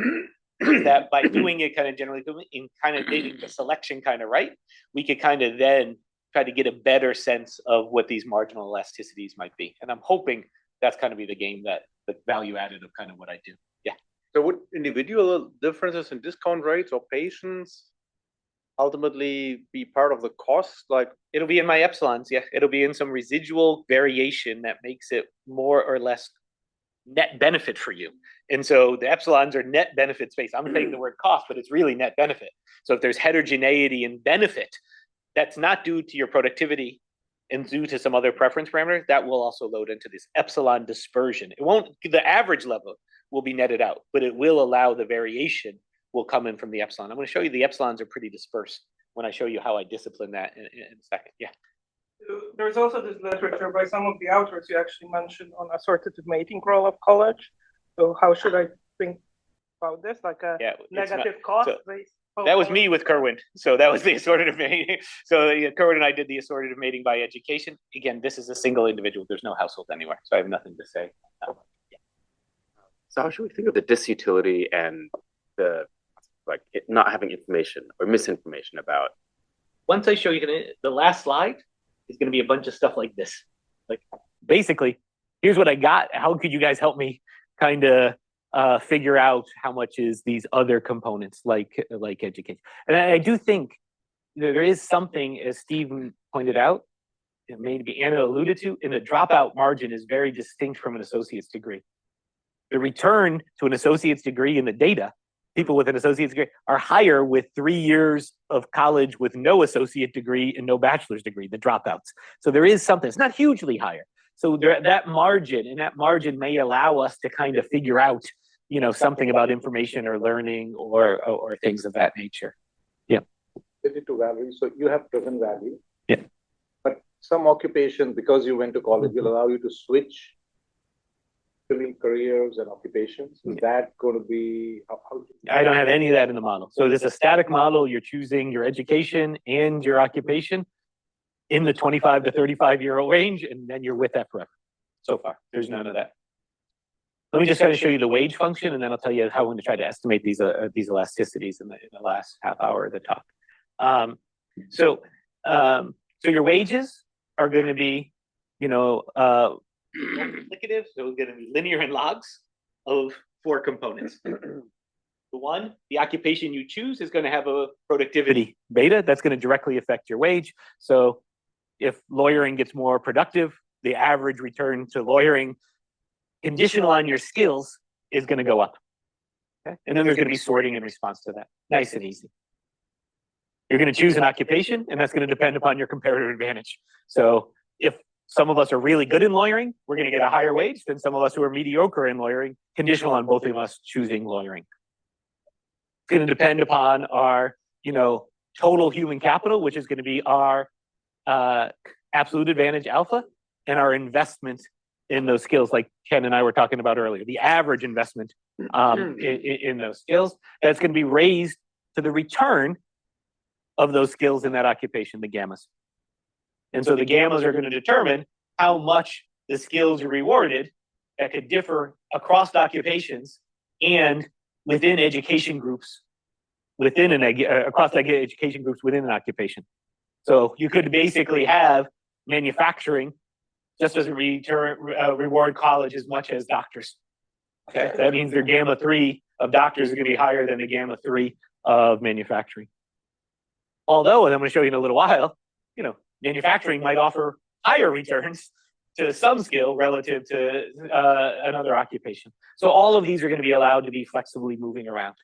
is that by doing it kind of generally in kind of getting the selection kind of right, we could kind of then try to get a better sense of what these marginal elasticities might be. And I'm hoping that's kind of be the game that the value added of kind of what I do. So would individual differences in discount rates or patience ultimately be part of the cost? Like it'll be in my epsilons. It'll be in some residual variation that makes it more or less net benefit for you. And so the epsilons are net benefit space. I'm saying the word cost, but it's really net benefit. So if there's heterogeneity in benefit, that's not due to your productivity and due to some other preference parameter, that will also load into this epsilon dispersion. It won't, the average level will be netted out, but it will allow the variation will come in from the epsilon. I'm going to show you the epsilons are pretty dispersed when I show you how I discipline that in a second. There's also this literature by some of the authors you actually mentioned on assortative mating role of college. So how should I think about this? Like a negative cost base? That was me with Kerwin. So that was the assortative mating. So Kerwin and I did the assortative mating by education. Again, this is a single individual. There's no household anywhere. So I have nothing to say. So how should we think of the disutility and the not having information or misinformation about? Once I show you the last slide is going to be a bunch of stuff like this. Like basically, here's what I got. How could you guys help me kind of figure out how much is these other components like education? And I do think there is something, as Steve pointed out, maybe Anna alluded to, in the dropout margin is very distinct from an associate's degree. The return to an associate's degree in the data people with an associate's degree are higher with 3 years of college with no associate degree and no bachelor's degree, the dropouts. So there is something, it's not hugely higher. So that margin may allow us to kind of figure out, something about information or learning or things of that nature. Yeah. Related to value, so you have present value. Yeah. But some occupations, because you went to college, will allow you to switch careers and occupations. Is that going to be I don't have any of that in the model. So it's a static model. You're choosing your education and your occupation in the 25 to 35-year-old range, and then you're with that forever. So far, there's none of that. Let me just kind of show you the wage function, and then I'll tell you how I'm going to try to estimate these elasticities in the last half hour of the talk. So your wages are going to be, multiplicative, so it's going to be linear in logs of 4 components. The occupation you choose is going to have a productivity beta that's going to directly affect your wage. So if lawyering gets more productive, the average return to lawyering, conditional on your skills, is going to go up. Okay? And then there's going to be sorting in response to that. Nice and easy. You're going to choose an occupation, and that's going to depend upon your comparative advantage. So if some of us are really good in lawyering, we're going to get a higher wage than some of us who are mediocre in lawyering, conditional on both of us choosing lawyering. It's going to depend upon our, total human capital, which is going to be our absolute advantage alpha, and our investment in those skills, like Ken and I were talking about earlier, the average investment in those skills. That's going to be raised to the return of those skills in that occupation, the gammas. And so the gammas are going to determine how much the skills are rewarded that could differ across occupations and within education groups, across education groups within an occupation. So you could basically have manufacturing just doesn't reward college as much as doctors. Okay, that means their gamma 3 of doctors are going to be higher than the gamma 3 of manufacturing. Although, and I'm going to show you in a little while, manufacturing might offer higher returns to some skill relative to another occupation. So all of these are going to be allowed to be flexibly moving around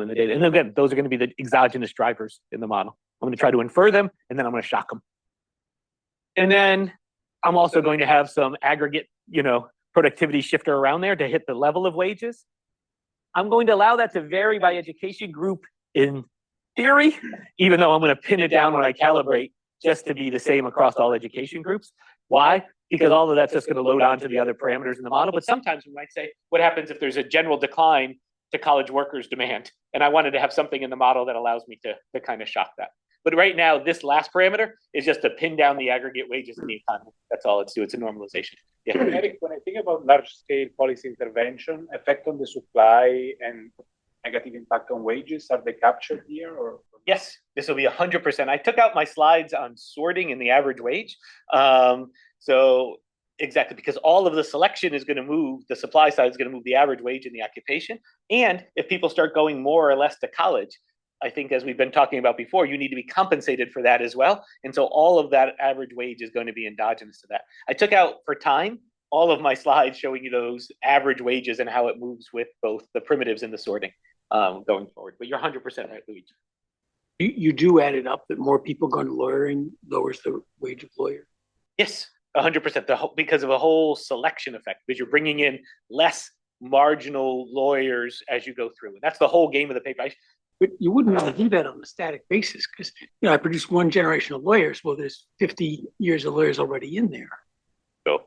in the data. And again, those are going to be the exogenous drivers in the model. I'm going to try to infer them, and then I'm going to shock them. And then I'm also going to have some aggregate, productivity shifter around there to hit the level of wages. I'm going to allow that to vary by education group in theory, even though I'm going to pin it down when I calibrate just to be the same across all education groups. Why? Because all of that's just going to load onto the other parameters in the model. But sometimes we might say, what happens if there's a general decline to college workers' demand? And I wanted to have something in the model that allows me to kind of shock that. But right now, this last parameter is just to pin down the aggregate wages in the economy. That's all it's doing. It's a normalization. Yeah. Erik, when I think about large-scale policy intervention, effect on the supply and negative impact on wages, are they captured here? Or yes, this will be 100%. I took out my slides on sorting and the average wage. So exactly, because all of the selection is going to move, the supply side is going to move the average wage in the occupation. And if people start going more or less to college, I think as we've been talking about before, you need to be compensated for that as well. And so all of that average wage is going to be endogenous to that. I took out for time all of my slides showing you those average wages and how it moves with both the primitives and the sorting going forward. But you're 100% right, Luigi. You do add it up that more people going to lawyering lowers the wage of lawyer? Yes, 100%. Because of a whole selection effect, because you're bringing in less marginal lawyers as you go through. And that's the whole game of the paper. But you wouldn't really do that on a static basis because, I produced one generation of lawyers. Well, there's 50 years of lawyers already in there. So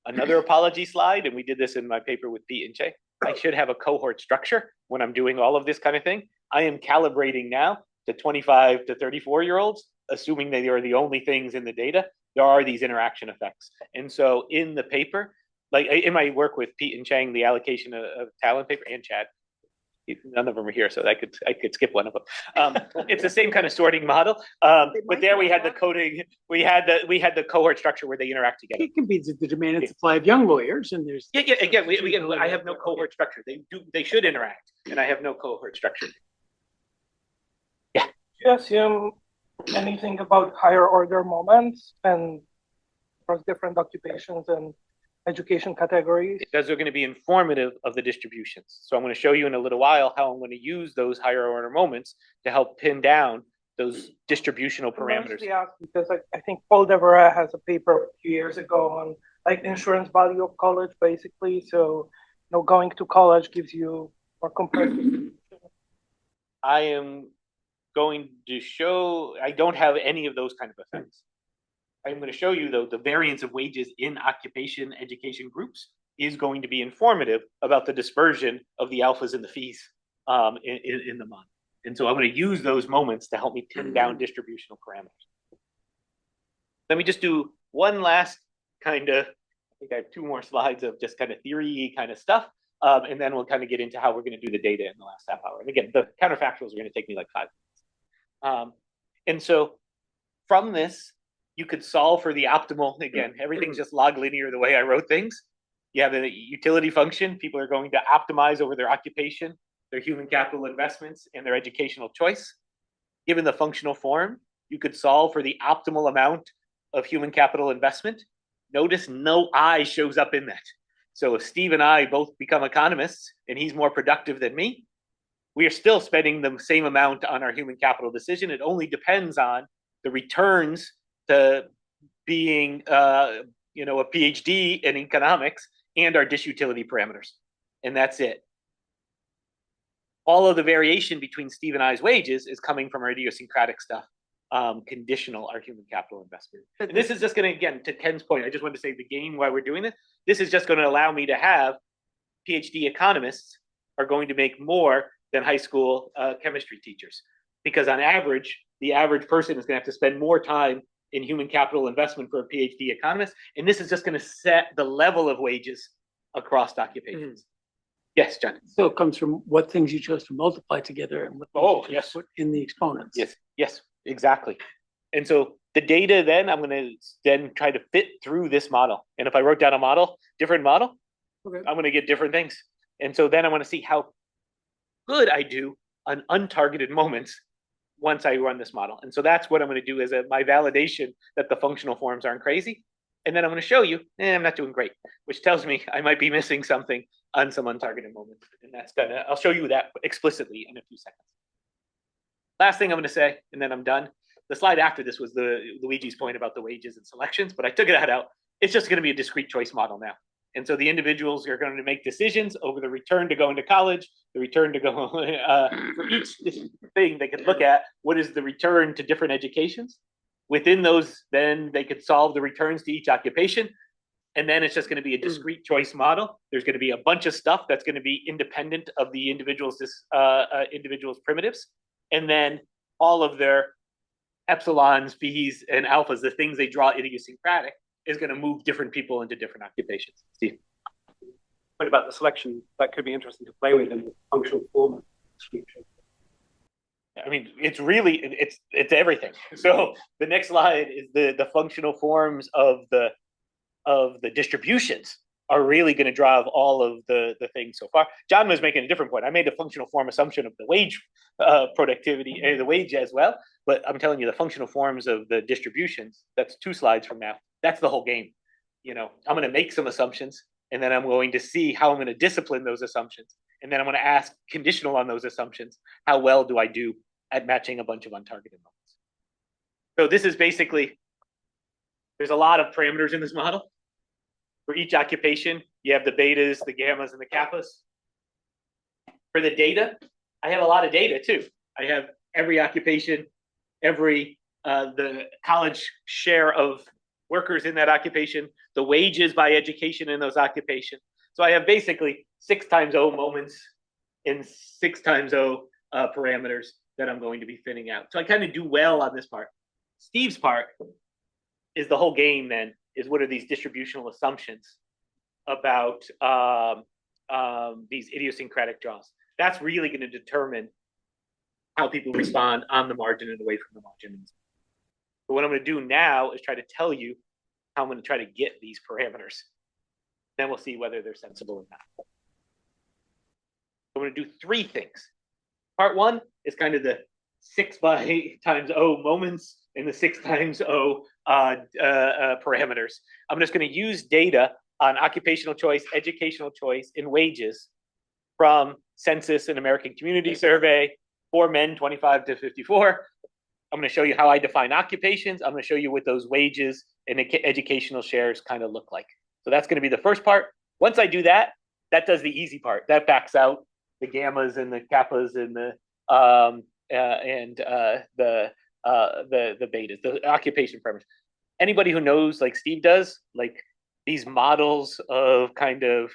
another apology slide, and we did this in my paper with Pete and Che. I should have a cohort structure when I'm doing all of this kind of thing. I am calibrating now to 25 to 34-year-olds, assuming they are the only things in the data. There are these interaction effects. And so in the paper, like in my work with Pete and Chang, the allocation of talent paper, and Chad, none of them are here, so I could skip one of them. It's the same kind of sorting model, but there we had the coding. We had the cohort structure where they interact together. It can be the demand and supply of young lawyers, and there's again. I have no cohort structure. They should interact, and I have no cohort structure. Yeah. Do you assume anything about higher order moments and across different occupations and education categories? Those are going to be informative of the distributions. So I'm going to show you in a little while how I'm going to use those higher order moments to help pin down those distributional parameters. Mostly asked because I think Paul Devereux has a paper a few years ago on like insurance value of college, basically. So, going to college gives you more comparative. I am going to show, I don't have any of those kind of effects. I'm going to show you, though, the variance of wages in occupation education groups is going to be informative about the dispersion of the alphas and the phis in the model. And so I'm going to use those moments to help me pin down distributional parameters. Let me just do one last kind of, I think I have 2 more slides of just kind of theory kind of stuff. And then we'll kind of get into how we're going to do the data in the last half hour. And again, the counterfactuals are going to take me like 5 minutes. And so from this, you could solve for the optimal, again, everything's just log linear the way I wrote things. You have a utility function. People are going to optimize over their occupation, their human capital investments, and their educational choice. Given the functional form, you could solve for the optimal amount of human capital investment. Notice no I shows up in that. So if Steve and I both become economists and he's more productive than me, we are still spending the same amount on our human capital decision. It only depends on the returns to being a PhD in economics and our disutility parameters. And that's it. All of the variation between Steve and I's wages is coming from our idiosyncratic stuff, conditional our human capital investment. And this is just going to, again, to Ken's point, I just wanted to say the game while we're doing this, this is just going to allow me to have PhD economists are going to make more than high school chemistry teachers. Because on average, the average person is going to have to spend more time in human capital investment for a PhD economist. And this is just going to set the level of wages across occupations. Yes, John. So it comes from what things you chose to multiply together and what things you chose to put in the exponents. Yes, exactly. And so the data then, I'm going to then try to fit through this model. And if I wrote down a model, different model, okay, I'm going to get different things. And so then I want to see how good I do on untargeted moments once I run this model. And so that's what I'm going to do as my validation that the functional forms aren't crazy. And then I'm going to show you, I'm not doing great, which tells me I might be missing something on some untargeted moments. And that's gonna, I'll show you that explicitly in a few seconds. Last thing I'm going to say, and then I'm done. The slide after this was Luigi's point about the wages and selections, but I took that out. It's just going to be a discrete choice model now. And so the individuals are going to make decisions over the return to going to college, the return to go for each thing they could look at, what is the return to different educations? Within those, then they could solve the returns to each occupation. And then it's just going to be a discrete choice model. There's going to be a bunch of stuff that's going to be independent of the individual's primitives. And then all of their epsilons, phis, and alphas, the things they draw idiosyncratic, is going to move different people into different occupations. Steve? What about the selection? That could be interesting to play with in the functional form description. I mean, it's really, it's everything. So the next slide is the functional forms of the distributions are really going to drive all of the things so far. John was making a different point. I made a functional form assumption of the wage productivity, the wage as well. But I'm telling you, the functional forms of the distributions, that's 2 slides from now. That's the whole game. I'm going to make some assumptions, and then I'm going to see how I'm going to discipline those assumptions. And then I'm going to ask, conditional on those assumptions, how well do I do at matching a bunch of untargeted moments? So this is basically, there's a lot of parameters in this model. For each occupation, you have the betas, the gammas, and the kappas. For the data, I have a lot of data too. I have every occupation, the college share of workers in that occupation, the wages by education in those occupations. So I have basically 6 times O moments in 6 times O parameters that I'm going to be fitting out. So I kind of do well on this part. Steve's part is the whole game then, is what are these distributional assumptions about these idiosyncratic draws. That's really going to determine how people respond on the margin and away from the margin. But what I'm going to do now is try to tell you how I'm going to try to get these parameters. Then we'll see whether they're sensible or not. I'm going to do 3 things. Part 1 is kind of the 6 times O moments and the 6 times O parameters. I'm just going to use data on occupational choice, educational choice, and wages from Census and American Community Survey for men 25 to 54. I'm going to show you how I define occupations. I'm going to show you what those wages and educational shares kind of look like. So that's going to be the first part. Once I do that, that does the easy part. That backs out the gammas and the kappas and the betas, the occupation parameters. Anybody who knows, like Steve does, like these models of kind of,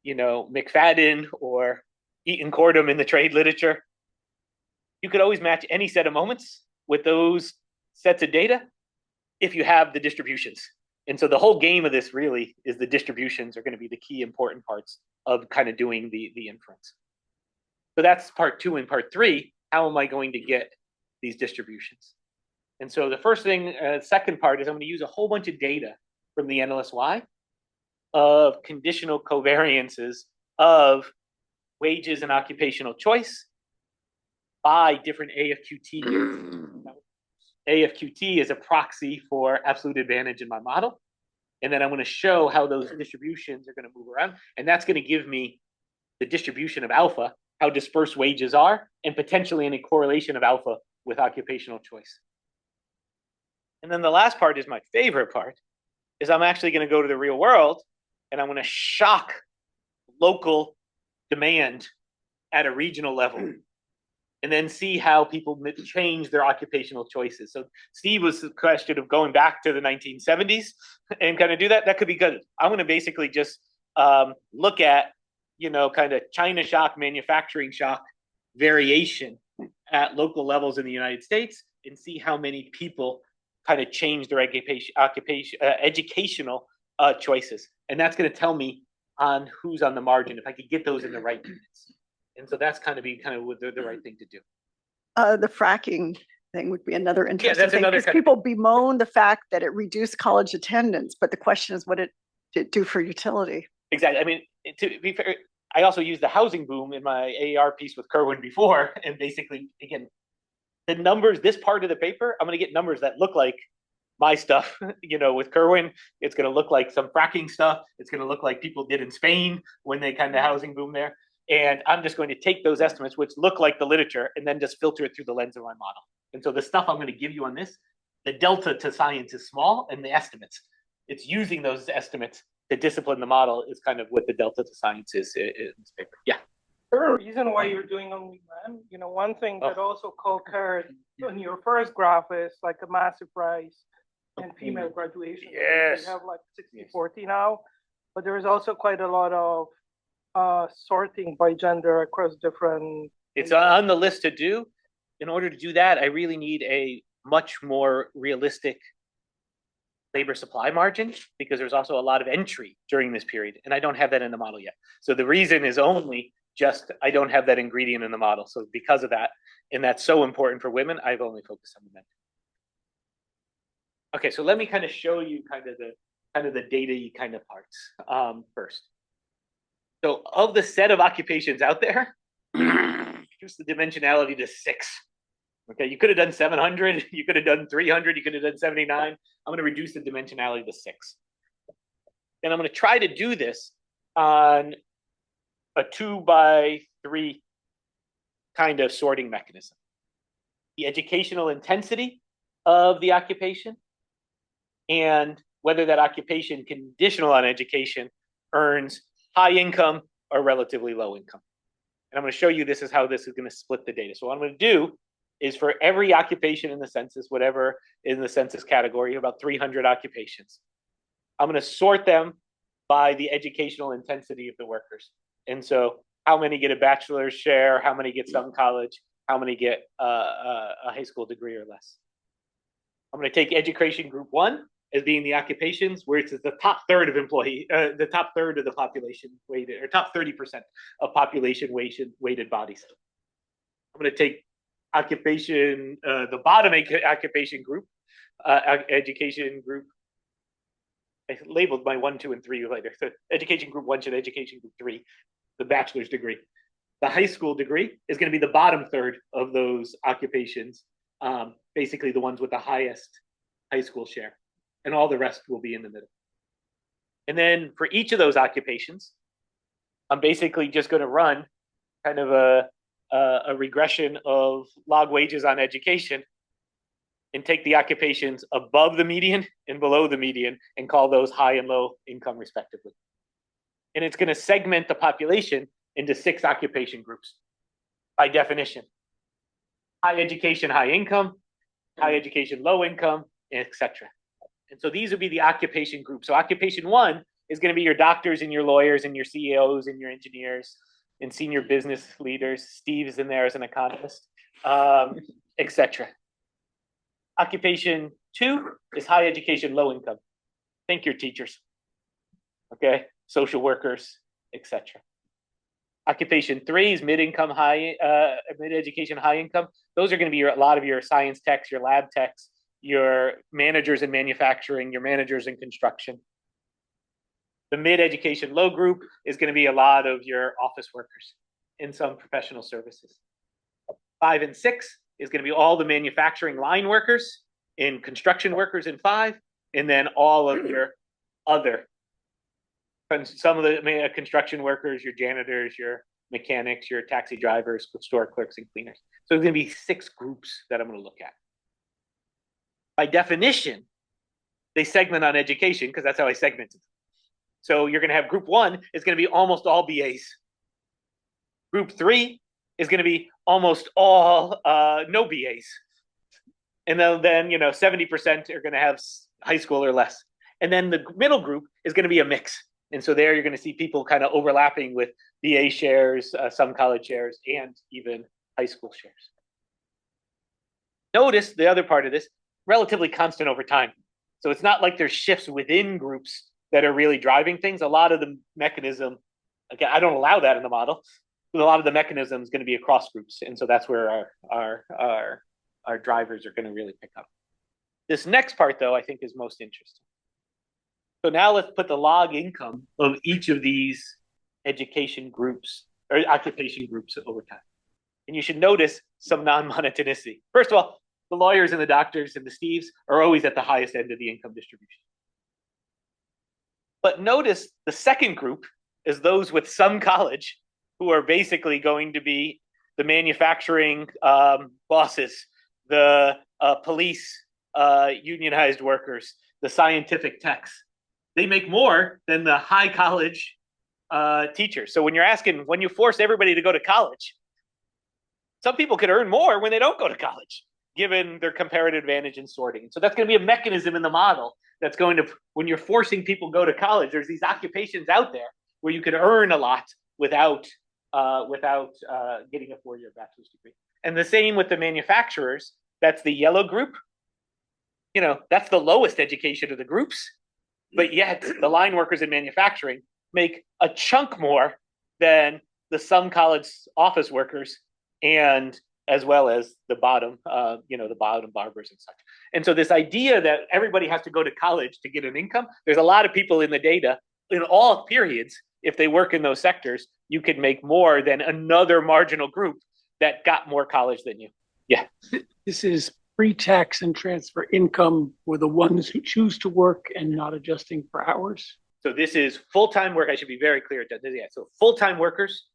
McFadden or Eaton-Cordham in the trade literature, you could always match any set of moments with those sets of data if you have the distributions. And so the whole game of this really is the distributions are going to be the key important parts of kind of doing the inference. So that's part 2 and part 3. How am I going to get these distributions? And so the first thing, second part is I'm going to use a whole bunch of data from the NLSY of conditional covariances of wages and occupational choice by different AFQT years. AFQT is a proxy for absolute advantage in my model. And then I'm going to show how those distributions are going to move around. And that's going to give me the distribution of alpha, how dispersed wages are, and potentially any correlation of alpha with occupational choice. And then the last part is my favorite part, is I'm actually going to go to the real world and I'm going to shock local demand at a regional level and then see how people change their occupational choices. So Steve was the question of going back to the 1970s and kind of do that. That could be good. I'm going to basically just look at, kind of China shock, manufacturing shock variation at local levels in the United States and see how many people kind of change their educational choices. And that's going to tell me on who's on the margin, if I could get those in the right units. And so that's kind of the right thing to do. The fracking thing would be another interesting thing, because another people bemoan the fact that it reduced college attendance, but the question is what it did do for utility. Exactly. I mean, to be fair, I also used the housing boom in my AAR piece with Kerwin before, and basically, again, the numbers, this part of the paper, I'm going to get numbers that look like my stuff, with Kerwin. It's going to look like some fracking stuff. It's going to look like people did in Spain when they kind of housing boom there. And I'm just going to take those estimates, which look like the literature, and then just filter it through the lens of my model. And so the stuff I'm going to give you on this, the delta to science is small, and the estimates, it's using those estimates to discipline the model is kind of what the delta to science is in this paper. Yeah. Is there a reason why you're doing only men? One thing that also co-occurred in your first graph is like a massive rise in female graduation. Yes. We have like 60-40 now, but there is also quite a lot of sorting by gender across different. It's on the list to do. In order to do that, I really need a much more realistic labor supply margin, because there's also a lot of entry during this period, and I don't have that in the model yet. So the reason is only just I don't have that ingredient in the model. So because of that, and that's so important for women, I've only focused on the men. Okay, so let me kind of show you kind of the data kind of parts first. So of the set of occupations out there, reduce the dimensionality to 6. Okay, you could have done 700, you could have done 300, you could have done 79. I'm going to reduce the dimensionality to 6. And I'm going to try to do this on a 2x3 kind of sorting mechanism. The educational intensity of the occupation and whether that occupation conditional on education earns high income or relatively low income. And I'm going to show you this is how this is going to split the data. So what I'm going to do is for every occupation in the census, whatever in the census category, about 300 occupations, I'm going to sort them by the educational intensity of the workers. And so how many get a bachelor's share, how many get some college, how many get a high school degree or less. I'm going to take education group 1 as being the occupations where it's the top third of the top third of the population weighted, or top 30% of population weighted bodies. I'm going to take occupation, the bottom occupation group, education group. I labeled my 1, 2, and 3 later. So education group 1 should education group 3, the bachelor's degree. The high school degree is going to be the bottom third of those occupations, basically the ones with the highest high school share. And all the rest will be in the middle. And then for each of those occupations, I'm basically just going to run kind of a regression of log wages on education and take the occupations above the median and below the median and call those high and low income respectively. And it's going to segment the population into 6 occupation groups by definition. High education, high income, high education, low income, etc. And so these would be the occupation groups. So occupation 1 is going to be your doctors and your lawyers and your CEOs and your engineers and senior business leaders. Steve is in there as an economist, etc. Occupation 2 is high education, low income. Think your teachers, okay, social workers, etc. Occupation 3 is mid-income, mid-education, high income. Those are going to be a lot of your science techs, your lab techs, your managers in manufacturing, your managers in construction. The mid-education low group is going to be a lot of your office workers in some professional services. 5 and 6 is going to be all the manufacturing line workers and construction workers in 5, and then all of your other. Some of the construction workers, your janitors, your mechanics, your taxi drivers, store clerks, and cleaners. So there's going to be 6 groups that I'm going to look at. By definition, they segment on education because that's how I segmented. So you're going to have group 1 is going to be almost all BAs. Group 3 is going to be almost all no BAs. And then 70% are going to have high school or less. And then the middle group is going to be a mix. And so there you're going to see people kind of overlapping with BA shares, some college shares, and even high school shares. Notice the other part of this, relatively constant over time. So it's not like there's shifts within groups that are really driving things. A lot of the mechanism, again, I don't allow that in the model, but a lot of the mechanism is going to be across groups. And so that's where our drivers are going to really pick up. This next part, though, I think is most interesting. So now let's put the log income of each of these education groups or occupation groups over time. And you should notice some non-monotonicity. First of all, the lawyers and the doctors and the Steves are always at the highest end of the income distribution. But notice the second group is those with some college who are basically going to be the manufacturing bosses, the police unionized workers, the scientific techs. They make more than the high college teachers. So when you're asking, when you force everybody to go to college, some people could earn more when they don't go to college, given their comparative advantage in sorting. So that's going to be a mechanism in the model that's going to, when you're forcing people to go to college, there's these occupations out there where you could earn a lot without getting a 4-year bachelor's degree. And the same with the manufacturers. That's the yellow group. That's the lowest education of the groups. But yet the line workers in manufacturing make a chunk more than the some college office workers, and as well as the bottom, the bottom barbers and such. And so this idea that everybody has to go to college to get an income, there's a lot of people in the data in all periods. If they work in those sectors, you could make more than another marginal group that got more college than you. Yeah. This is pre-tax and transfer income for the ones who choose to work and not adjusting for hours. So this is full-time work. I should be very clear. Yeah. So full-time workers,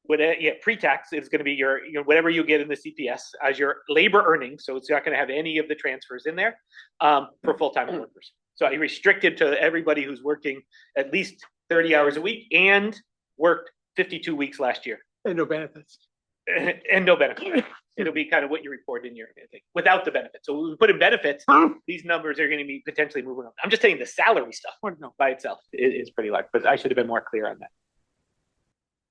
pre-tax is going to be your whatever you get in the CPS as your labor earnings. So it's not going to have any of the transfers in there for full-time workers. So I restricted to everybody who's working at least 30 hours a week and worked 52 weeks last year. And no benefits. And no benefits. It'll be kind of what you report in your thing without the benefits. So when we put in benefits, these numbers are going to be potentially moving up. I'm just saying the salary stuff by itself is pretty large, but I should have been more clear on that.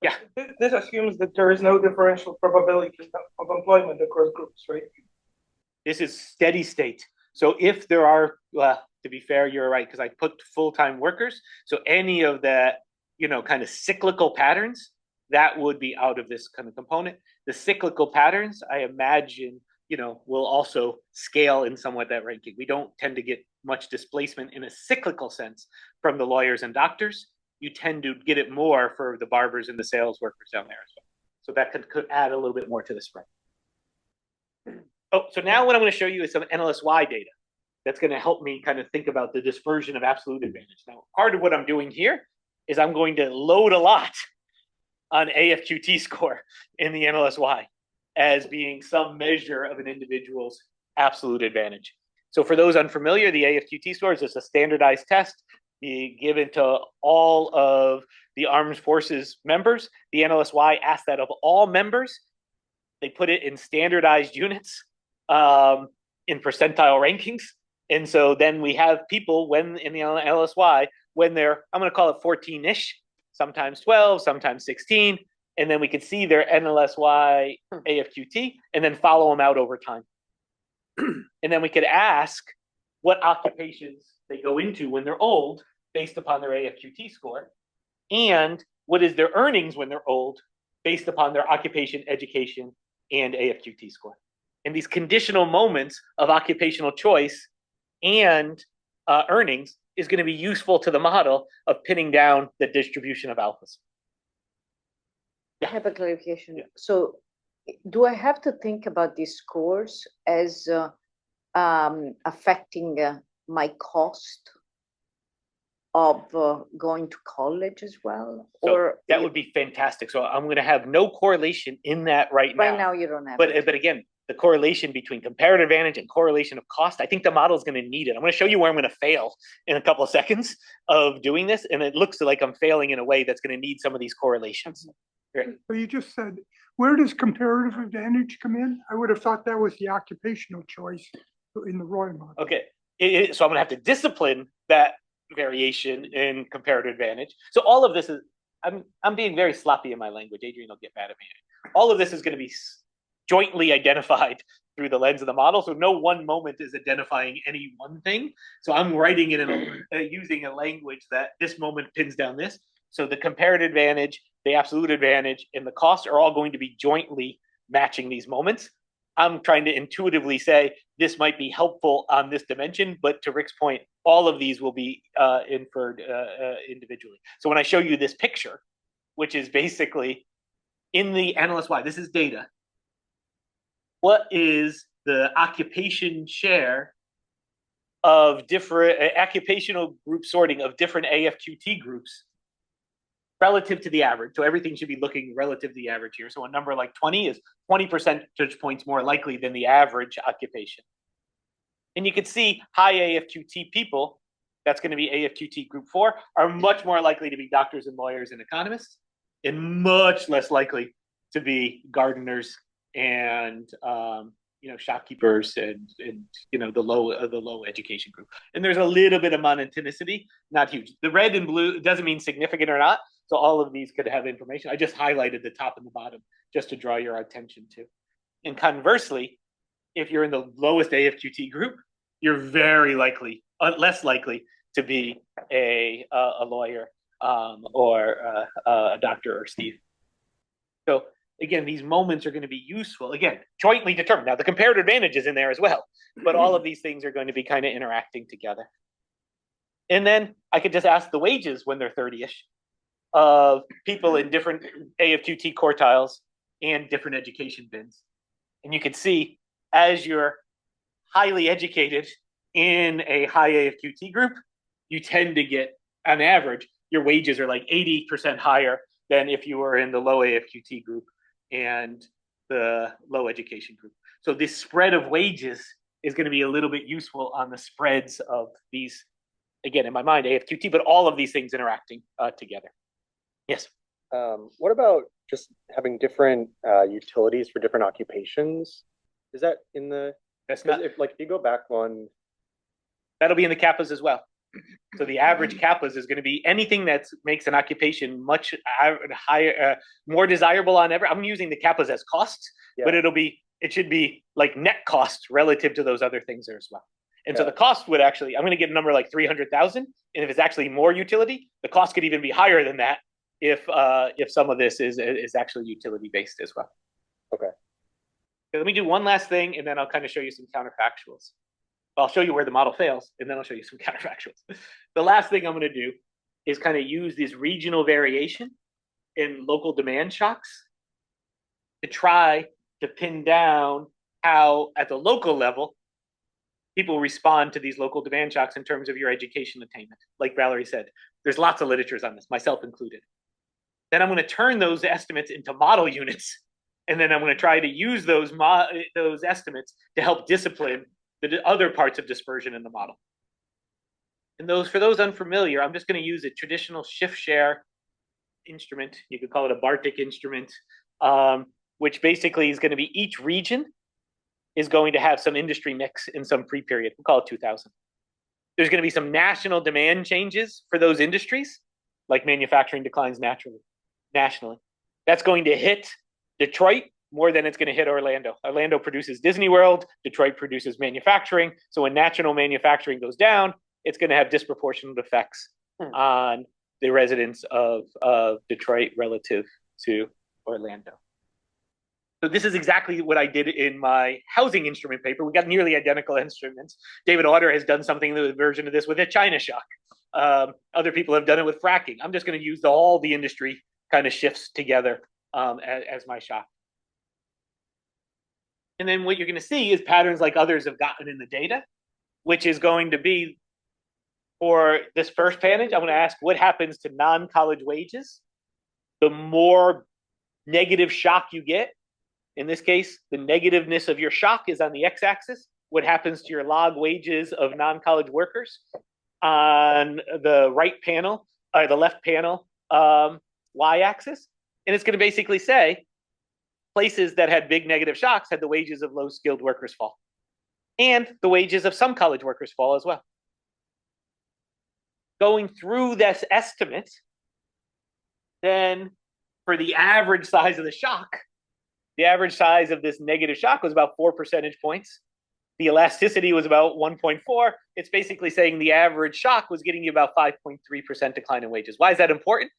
Yeah. This assumes that there is no differential probability of employment across groups, right? This is steady state. So if there are, to be fair, you're right, because I put full-time workers. So any of that, kind of cyclical patterns, that would be out of this kind of component. The cyclical patterns, I imagine, will also scale in somewhat that ranking. We don't tend to get much displacement in a cyclical sense from the lawyers and doctors. You tend to get it more for the barbers and the sales workers down there as well. So that could add a little bit more to the spread. Oh, so now what I'm going to show you is some NLSY data. that's going to help me kind of think about the dispersion of absolute advantage. Now, part of what I'm doing here is I'm going to load a lot on AFQT score in the NLSY as being some measure of an individual's absolute advantage. So for those unfamiliar, the AFQT score is just a standardized test given to all of the armed forces members. The NLSY asks that of all members. They put it in standardized units in percentile rankings. And so then we have people when in the NLSY, when they're, I'm going to call it 14-ish, sometimes 12, sometimes 16. And then we could see their NLSY AFQT and then follow them out over time. And then we could ask what occupations they go into when they're old based upon their AFQT score, and what is their earnings when they're old based upon their occupation, education, and AFQT score. And these conditional moments of occupational choice and earnings is going to be useful to the model of pinning down the distribution of alphas. I have a clarification. Yeah. So do I have to think about these scores as affecting my cost of going to college as well? So or that would be fantastic. So I'm going to have no correlation in that right now. Right now you don't have but again, the correlation between comparative advantage and correlation of cost, I think the model is going to need it. I'm going to show you where I'm going to fail in a couple of seconds of doing this. And it looks like I'm failing in a way that's going to need some of these correlations. Right. So you just said, where does comparative advantage come in? I would have thought that was the occupational choice in the Roy model. Okay, so I'm going to have to discipline that variation in comparative advantage. So all of this is, I'm being very sloppy in my language. Adrian will get mad at me. All of this is going to be jointly identified through the lens of the model. So no one moment is identifying any one thing. So I'm writing it in using a language that this moment pins down this. So the comparative advantage, the absolute advantage, and the cost are all going to be jointly matching these moments. I'm trying to intuitively say this might be helpful on this dimension, but to Rick's point, all of these will be inferred individually. So when I show you this picture, which is basically in the NLSY, this is data. What is the occupation share of different occupational group sorting of different AFQT groups relative to the average? So everything should be looking relative to the average here. So a number like 20 is 20 percentage points more likely than the average occupation. And you can see high AFQT people, that's going to be AFQT group 4, are much more likely to be doctors and lawyers and economists, and much less likely to be gardeners and shopkeepers and the low education group. And there's a little bit of monotonicity, not huge. The red and blue doesn't mean significant or not. So all of these could have information. I just highlighted the top and the bottom just to draw your attention to. And conversely, if you're in the lowest AFQT group, you're very likely, less likely to be a lawyer or a doctor or Steve. So again, these moments are going to be useful. Again, jointly determined. Now, the comparative advantage is in there as well, but all of these things are going to be kind of interacting together. And then I could just ask the wages when they're 30-ish of people in different AFQT quartiles and different education bins. And you can see as you're highly educated in a high AFQT group, you tend to get, on average, your wages are like 80% higher than if you were in the low AFQT group and the low education group. So this spread of wages is going to be a little bit useful on the spreads of these, again, in my mind, AFQT, but all of these things interacting together. Yes. What about just having different utilities for different occupations? Is that in the, that's not, if you go back one. That'll be in the kappas as well. So the average kappas is going to be anything that makes an occupation much higher, more desirable on every. I'm using the kappas as costs, but it should be like net costs relative to those other things there as well. And so the cost would actually, I'm going to get a number like 300,000, and if it's actually more utility, the cost could even be higher than that if some of this is actually utility based as well. Okay. So let me do one last thing, and then I'll kind of show you some counterfactuals. I'll show you where the model fails, and then I'll show you some counterfactuals. The last thing I'm going to do is kind of use this regional variation in local demand shocks to try to pin down how, at the local level, people respond to these local demand shocks in terms of your education attainment. Like Valerie said, there's lots of literatures on this, myself included. Then I'm going to turn those estimates into model units. And then I'm going to try to use those estimates to help discipline the other parts of dispersion in the model. And for those unfamiliar, I'm just going to use a traditional shift share instrument. You could call it a Bartik instrument, which basically is going to be each region is going to have some industry mix in some pre-period. We'll call it 2000. There's going to be some national demand changes for those industries, like manufacturing declines nationally. That's going to hit Detroit more than it's going to hit Orlando. Orlando produces Disney World, Detroit produces manufacturing. So when national manufacturing goes down, it's going to have disproportionate effects on the residents of Detroit relative to Orlando. So this is exactly what I did in my housing instrument paper. We got nearly identical instruments. David Auder has done something, the version of this with a China shock. Other people have done it with fracking. I'm just going to use all the industry kind of shifts together as my shock. And then what you're going to see is patterns like others have gotten in the data, which is going to be, for this first page, I'm going to ask what happens to non-college wages. The more negative shock you get, in this case, the negativeness of your shock is on the x-axis. What happens to your log wages of non-college workers? On the right panel, or the left panel, y-axis. And it's going to basically say places that had big negative shocks had the wages of low-skilled workers fall. And the wages of some college workers fall as well. Going through this estimate, then for the average size of the shock, the average size of this negative shock was about 4 percentage points. The elasticity was about 1.4. It's basically saying the average shock was getting you about 5.3% decline in wages. Why is that important?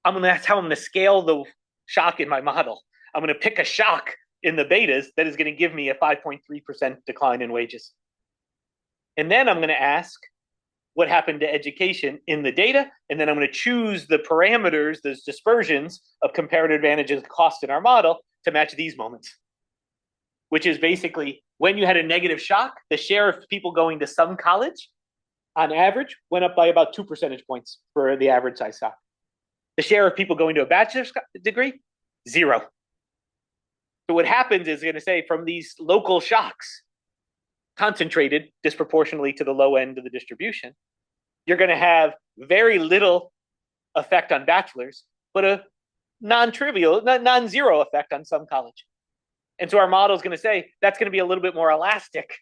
That's how I'm going to scale the shock in my model. I'm going to pick a shock in the betas that is going to give me a 5.3% decline in wages. And then I'm going to ask what happened to education in the data, and then I'm going to choose the parameters, those dispersions of comparative advantages cost in our model to match these moments, which is basically when you had a negative shock, the share of people going to some college on average went up by about 2 percentage points for the average size shock. The share of people going to a bachelor's degree, 0. So what happens is going to say from these local shocks concentrated disproportionately to the low end of the distribution, you're going to have very little effect on bachelors, but a non-trivial, non-zero effect on some college. And so our model is going to say that's going to be a little bit more elastic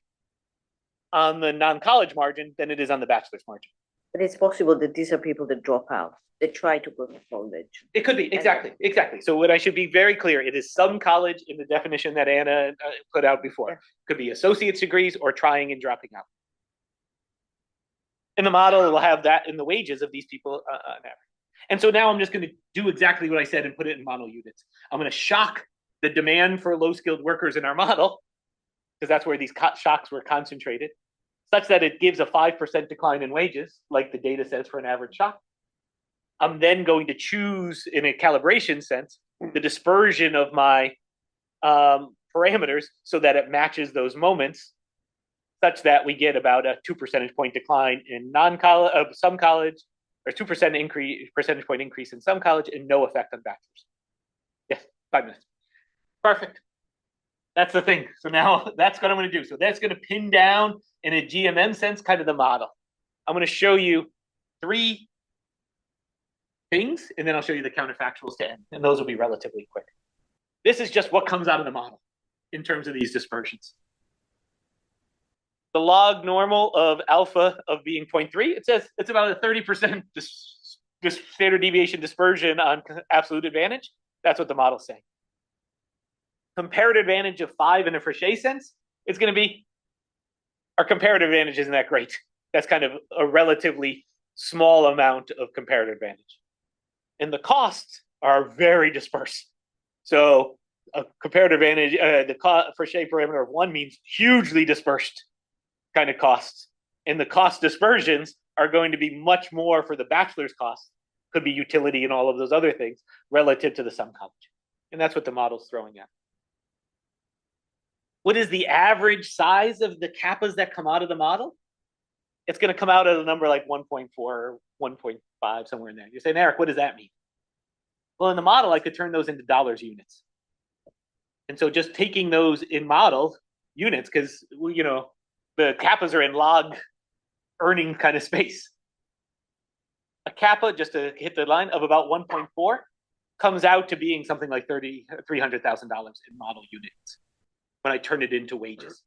on the non-college margin than it is on the bachelor's margin. But it's possible that these are people that drop out. They try to go to college. It could be, exactly. So what I should be very clear, it is some college in the definition that Anna put out before. It could be associate's degrees or trying and dropping out. In the model, it will have that in the wages of these people on average. And so now I'm just going to do exactly what I said and put it in model units. I'm going to shock the demand for low-skilled workers in our model, because that's where these shocks were concentrated, such that it gives a 5% decline in wages, like the data says for an average shock. I'm then going to choose, in a calibration sense, the dispersion of my parameters so that it matches those moments, such that we get about a 2 percentage point decline in some college, or 2% percentage point increase in some college, and no effect on bachelors. Yes, 5 minutes. Perfect. That's the thing. So now that's what I'm going to do. So that's going to pin down, in a GMM sense, kind of the model. I'm going to show you 3 things, and then I'll show you the counterfactuals to end, and those will be relatively quick. This is just what comes out of the model in terms of these dispersions. The log normal of alpha of being 0.3, it says it's about a 30% standard deviation dispersion on absolute advantage. That's what the model's saying. Comparative advantage of 5 in a Frichet sense, it's going to be, our comparative advantage isn't that great. That's kind of a relatively small amount of comparative advantage. And the costs are very dispersed. So a comparative advantage, the Frichet parameter of 1 means hugely dispersed kind of costs. And the cost dispersions are going to be much more for the bachelor's costs, could be utility and all of those other things, relative to the some college. And that's what the model's throwing at. what is the average size of the kappas that come out of the model? It's going to come out at a number like 1.4 or 1.5, somewhere in there. You're saying, Eric, what does that mean? Well, in the model, I could turn those into dollars units. And so just taking those in model units, because, you know, the kappas are in log earning kind of space. A kappa, just to hit the line, of about 1.4 comes out to being something like $300,000 in model units when I turn it into wages.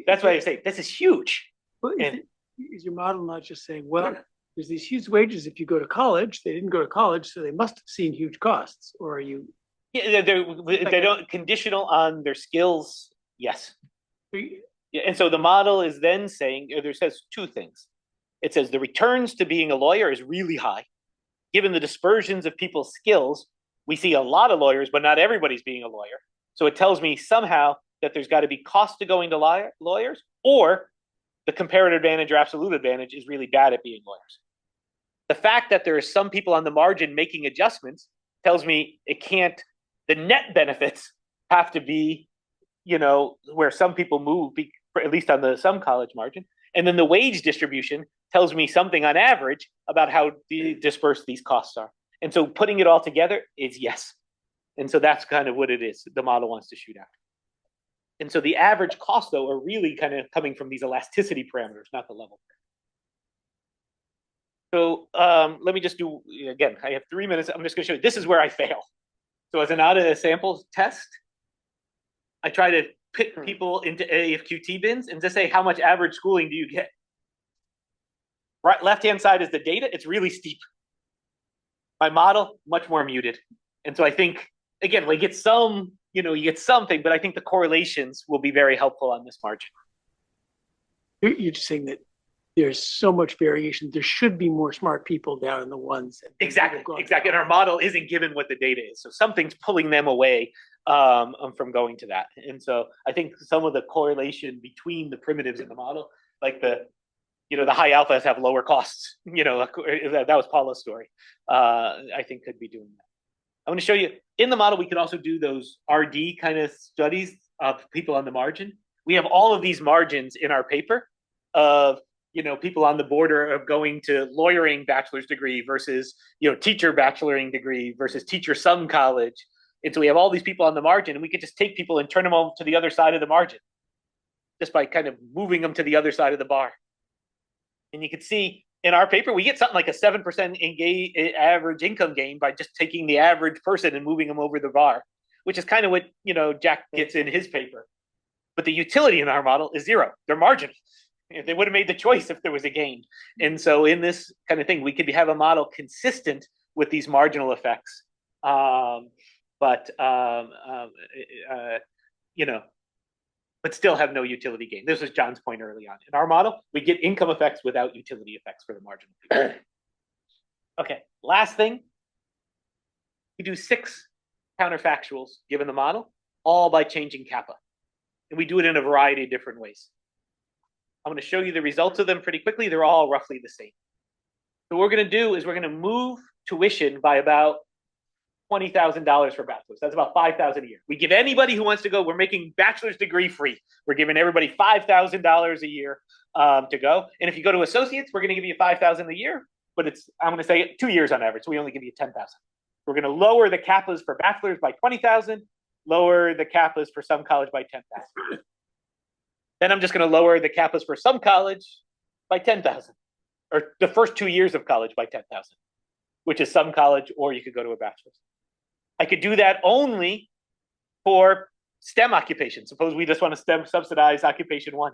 That's why I say this is huge. Well, is your model not just saying, well, there's these huge wages if you go to college? They didn't go to college, so they must have seen huge costs. Or are you? Yeah, they don't conditional on their skills. Yes. Yeah, and so the model is then saying, there says two things. It says the returns to being a lawyer is really high. Given the dispersions of people's skills, we see a lot of lawyers, but not everybody's being a lawyer. So it tells me somehow that there's got to be cost to going to lawyers, or the comparative advantage or absolute advantage is really bad at being lawyers. The fact that there are some people on the margin making adjustments tells me it can't, the net benefits have to be, you know, where some people move, at least on some college margin. And then the wage distribution tells me something on average about how dispersed these costs are. And so putting it all together is yes. And so that's kind of what it is the model wants to shoot at. And so the average costs, though, are really kind of coming from these elasticity parameters, not the level. So let me just do, again, I have 3 minutes. I'm just going to show you. This is where I fail. So as an out-of-sample test, I try to put people into AFQT bins and just say, how much average schooling do you get? Right, left-hand side is the data. It's really steep. My model, much more muted. And so I think, again, we get some, you know, you get something, but I think the correlations will be very helpful on this margin. You're just saying that there's so much variation. There should be more smart people down in the ones. Exactly. And our model isn't given what the data is. So something's pulling them away from going to that. And so I think some of the correlation between the primitives in the model, like the high alphas have lower costs. You know, that was Paula's story. I think could be doing that. I'm going to show you in the model. We could also do those RD kind of studies of people on the margin. We have all of these margins in our paper of, you know, people on the border of going to lawyering bachelor's degree versus, you know, teacher bacheloring degree versus teacher some college. And so we have all these people on the margin, and we could just take people and turn them over to the other side of the margin just by kind of moving them to the other side of the bar. And you can see in our paper, we get something like a 7% average income gain by just taking the average person and moving them over the bar, which is kind of what, you know, Jack gets in his paper. But the utility in our model is zero. They're marginal. They would have made the choice if there was a gain. And so in this kind of thing, we could have a model consistent with these marginal effects. You know, but still have no utility gain. This was John's point early on. In our model, we get income effects without utility effects for the marginal people. Okay, last thing. We do 6 counterfactuals given the model, all by changing kappa. And we do it in a variety of different ways. I'm going to show you the results of them pretty quickly. They're all roughly the same. So what we're going to do is we're going to move tuition by about $20,000 for bachelor's. That's about $5,000 a year. We give anybody who wants to go, we're making bachelor's degree free. We're giving everybody $5,000 a year to go. And if you go to associates, we're going to give you $5,000 a year, but I'm going to say 2 years on average. So we only give you $10,000. We're going to lower the kappas for bachelor's by $20,000, lower the kappas for some college by $10,000. Then I'm just going to lower the kappas for some college by $10,000, or the first 2 years of college by $10,000, which is some college, or you could go to a bachelor's. I could do that only for STEM occupations. Suppose we just want to STEM subsidize occupation 1.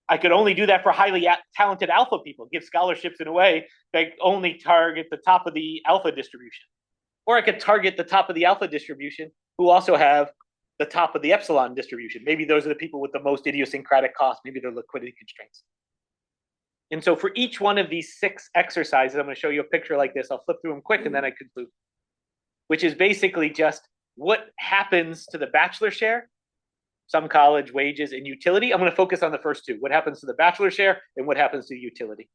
I could only do that for highly talented alpha people, give scholarships in a way that only target the top of the alpha distribution. Or I could target the top of the alpha distribution who also have the top of the epsilon distribution. Maybe those are the people with the most idiosyncratic costs. Maybe they're liquidity constraints. And so for each one of these 6 exercises, I'm going to show you a picture like this. I'll flip through them quick and then I conclude, which is basically just what happens to the bachelor share, some college wages, and utility. I'm going to focus on the first 2, what happens to the bachelor share and what happens to utility.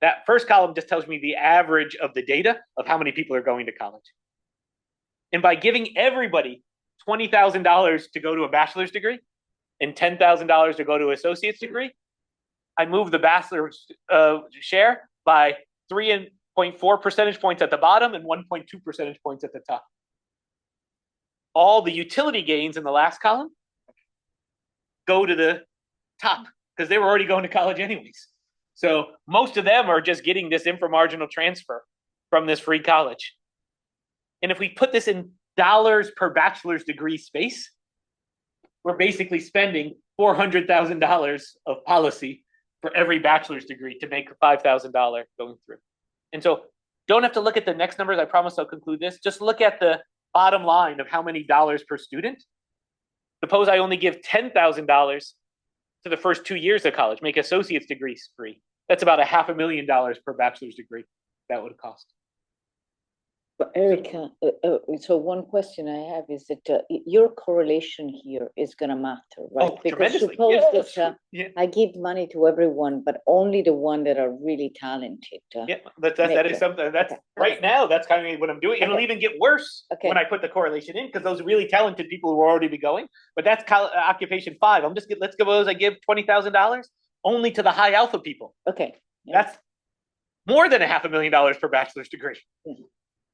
That first column just tells me the average of the data of how many people are going to college. And by giving everybody $20,000 to go to a bachelor's degree and $10,000 to go to an associate's degree, I move the bachelor's share by 3.4 percentage points at the bottom and 1.2 percentage points at the top. All the utility gains in the last column go to the top because they were already going to college anyways. So most of them are just getting this inframarginal transfer from this free college. And if we put this in dollars per bachelor's degree space, we're basically spending $400,000 of policy for every bachelor's degree to make a $5,000 going through. And so don't have to look at the next numbers. I promise I'll conclude this. Just look at the bottom line of how many dollars per student. Suppose I only give $10,000 to the first 2 years of college, make associate's degrees free. That's about $500,000 per bachelor's degree that would cost. But Erik, so one question I have is that your correlation here is going to matter, right? Oh, because tremendously. suppose Yeah. that I give money to everyone, but only the one that are really talented. Yeah, that is something that's right now. That's kind of what I'm doing. It'll even get worse when I put the correlation in because those really talented people will already be going. But that's occupation 5. Let's suppose I give $20,000 only to the high alpha people. Okay, that's more than $500,000 per bachelor's degree.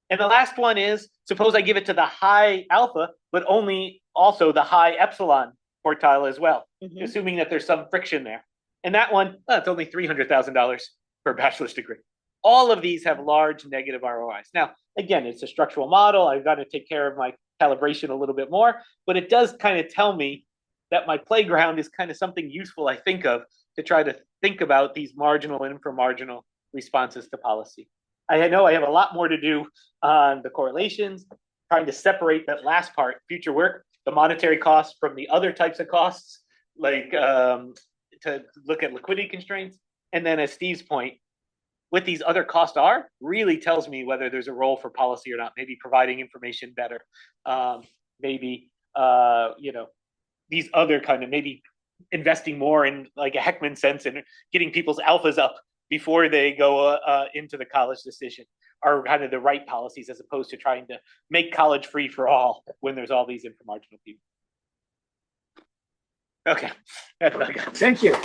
And the last one is, suppose I give it to the high alpha, but only also the high epsilon quartile as well, assuming that there's some friction there. And that one, it's only $300,000 per bachelor's degree. All of these have large negative ROIs. Now, again, it's a structural model. I've got to take care of my calibration a little bit more, but it does kind of tell me that my playground is kind of something useful, I think of, to try to think about these marginal and inframarginal responses to policy. I know I have a lot more to do on the correlations, trying to separate that last part, future work, the monetary costs from the other types of costs, like to look at liquidity constraints. And then as Steve's point, what these other costs are really tells me whether there's a role for policy or not, maybe providing information better, maybe, these other kind of, maybe investing more in like a Heckman sense and getting people's alphas up before they go into the college decision are kind of the right policies as opposed to trying to make college free for all when there's all these inframarginal people. Okay, that's what I got. Thank you.